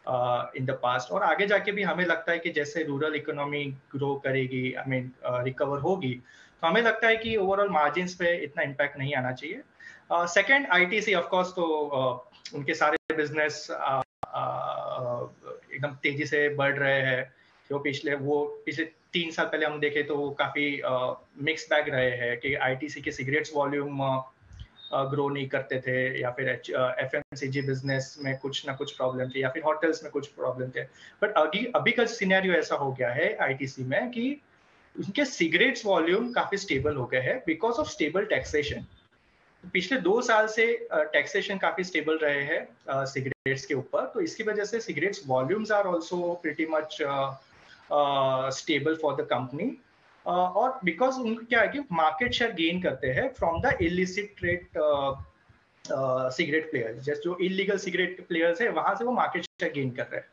इन द पास्ट, और आगे जाके भी हमें लगता है कि जैसे रूरल इकोनॉमी ग्रो करेगी, रिकवर होगी, तो हमें लगता है कि ओवरऑल मार्जिन्स पे इतना इम्पैक्ट नहीं आना चाहिए। सेकंड, आईटीसी ऑफ कोर्स, तो उनके सारे बिजनेस एकदम तेजी से बढ़ रहे हैं। जो पिछले 3 साल पहले हम देखें तो काफी मिक्स बैग रहे हैं कि आईटीसी के सिगरेट्स वॉल्यूम ग्रो नहीं करते थे, या फिर एफएमसीजी बिजनेस में कुछ ना कुछ प्रॉब्लम थे, या फिर होटल्स में कुछ प्रॉब्लम थे। बट अभी का सिनेरियो ऐसा हो गया है आईटीसी में कि उनके सिगरेट्स वॉल्यूम काफी स्टेबल हो गए हैं बिकॉज ऑफ स्टेबल टैक्सेशन। पिछले 2 साल से टैक्सेशन काफी स्टेबल रहे हैं सिगरेट्स के ऊपर, तो इसकी वजह से cigarettes volumes are also pretty much stable for the company. और बिकॉज उनको क्या है कि मार्केट शेयर गेन करते हैं from the illicit trade cigarette players, जैसे जो इलीगल सिगरेट प्लेयर्स है वहां से वो मार्केट शेयर गेन कर रहे हैं।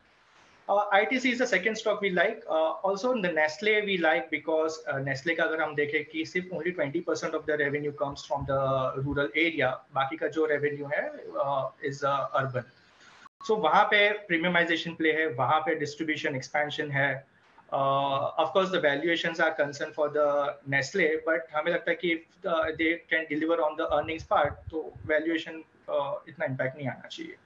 ITC is the second stock we like. Also the Nestle we like because Nestle का अगर हम देखें कि सिर्फ only 20% of the revenue comes from the rural area, बाकी का जो revenue है is urban. So वहाँ पे premiumization play है, वहाँ पे distribution expansion है. Of course the valuations are concerned for the Nestle, but हमें लगता है कि if they can deliver on the earnings part, तो valuation इतना impact नहीं आना चाहिए।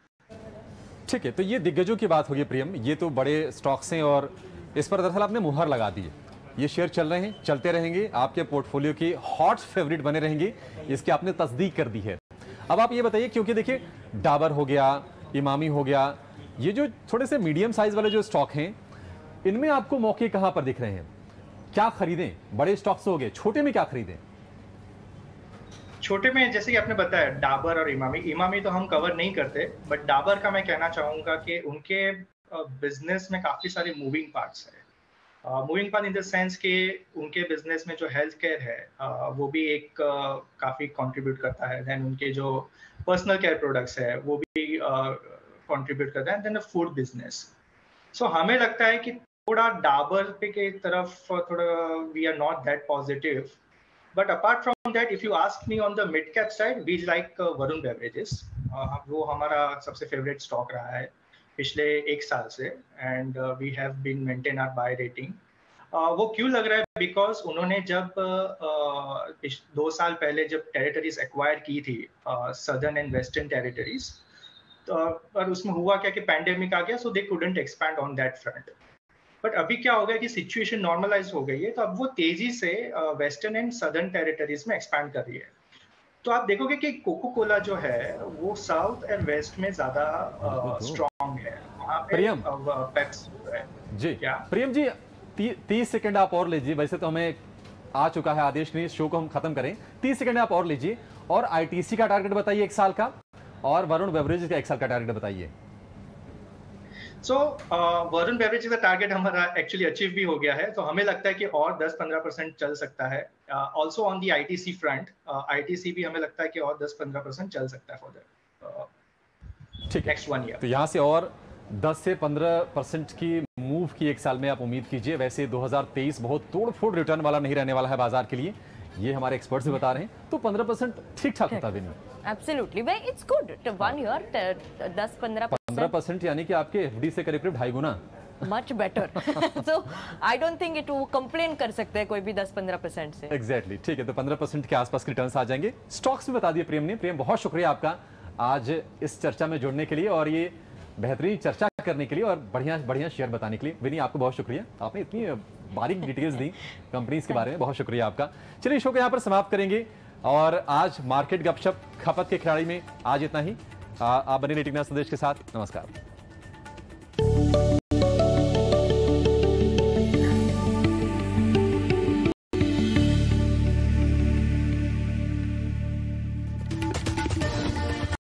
ठीक है, तो ये दिग्गजों की बात होगी प्रियम, ये तो बड़े स्टॉक्स हैं और इस पर दरअसल आपने मुहर लगा दी है। ये शेयर चल रहे हैं, चलते रहेंगे, आपके पोर्टफोलियो की हॉट फेवरेट बने रहेंगे, इसकी आपने तस्दीक कर दी है। अब आप ये बताइए, क्योंकि देखिए डाबर हो गया, इमामी हो गया, ये जो थोड़े से मीडियम साइज वाले जो स्टॉक हैं, इनमें आपको मौके कहां पर दिख रहे हैं? क्या खरीदें? बड़े स्टॉक्स हो गए, छोटे में क्या खरीदें? छोटे में जैसे कि आपने बताया डाबर और इमामी तो हम कवर नहीं करते, बट डाबर का मैं कहना चाहूंगा कि उनके बिजनेस में काफी सारे मूविंग पार्ट्स है। Moving part in the sense कि उनके बिजनेस में जो हेल्थ केयर है वो भी एक काफी कंट्रीब्यूट करता है, देन उनके जो पर्सनल केयर प्रोडक्ट्स है वो भी कंट्रीब्यूट करता है, देन फूड बिजनेस। सो हमें लगता है कि थोड़ा डाबर पे के तरफ थोड़ा we are not that positive. But apart from that, if you ask me on the mid cap side, we like Varun Beverages. वो हमारा सबसे फेवरेट स्टॉक रहा है पिछले 1 साल से, and we have been maintain our buy rating. वो क्यों लग रहा है? Because उन्होंने जब 2 साल पहले जब टेरिटरीज एक्वायर की थी, सदर्न एंड वेस्टर्न टेरिटरीज, और उसमें हुआ क्या कि पैंडेमिक आ गया, so they couldn't expand on that front. But अभी क्या हो गया कि सिचुएशन नॉर्मलाइज हो गई है, तो अब वो तेजी से वेस्टर्न एंड सदर्न टेरिटरीज में एक्सपैंड कर रही है। तो आप देखोगे कि कोको कोला जो है वो साउथ एंड वेस्ट में ज्यादा स्ट्रॉन्ग है। वहाँ पे पेप्सी है जी। क्या प्रियम जी 30 सेकंड आप और लीजिए, वैसे तो हमें आ चुका है आदेश के लिए शो को हम खत्म करें। 30 सेकंड आप और लीजिए और आईटीसी का टारगेट बताइए 1 साल का, और वरुण बेवरेजेस का 1 साल का टारगेट बताइए। सो वरुण बेवरेजेस का टारगेट हमारा एक्चुअली अचीव भी हो गया है, तो हमें लगता है कि और 10-15% चल सकता है। Also on the ITC front, ITC भी हमें लगता है कि और 10-15% चल सकता है फॉर द ठीक नेक्स्ट 1 ईयर। तो यहाँ से और 10 से 15% की मूव की 1 साल में आप उम्मीद कीजिए। वैसे 2023 बहुत तोड़-फोड़ रिटर्न वाला नहीं रहने वाला है बाजार के लिए, ये हमारे एक्सपर्ट्स भी बता रहे हैं, तो 15% ठीक ठाक होता है। एब्सोल्युटली भाई, इट्स गुड टू 1 ईयर 10-15% यानी कि आपके एफडी से करीब 2.5 गुना much better. So I don't think it वो कंप्लेन कर सकते हैं कोई भी 10-15% से। एग्जैक्टली ठीक है, तो 15% के आसपास के रिटर्न्स आ जाएंगे। स्टॉक्स भी बता दिए प्रियम ने। प्रियम बहुत शुक्रिया आपका आज इस चर्चा में जुड़ने के लिए और ये बेहतरीन चर्चा करने के लिए और बढ़िया शेयर बताने के लिए। विनी आपको बहुत शुक्रिया, आपने इतनी बारीक डिटेल्स दी कंपनीज के बारे में, बहुत शुक्रिया आपका। चलिए शो को यहाँ पर समाप्त करेंगे और आज मार्केट गपशप खपत के खिलाड़ी में आज इतना ही। आप बने रहिए टिकना संदेश के साथ। नमस्कार।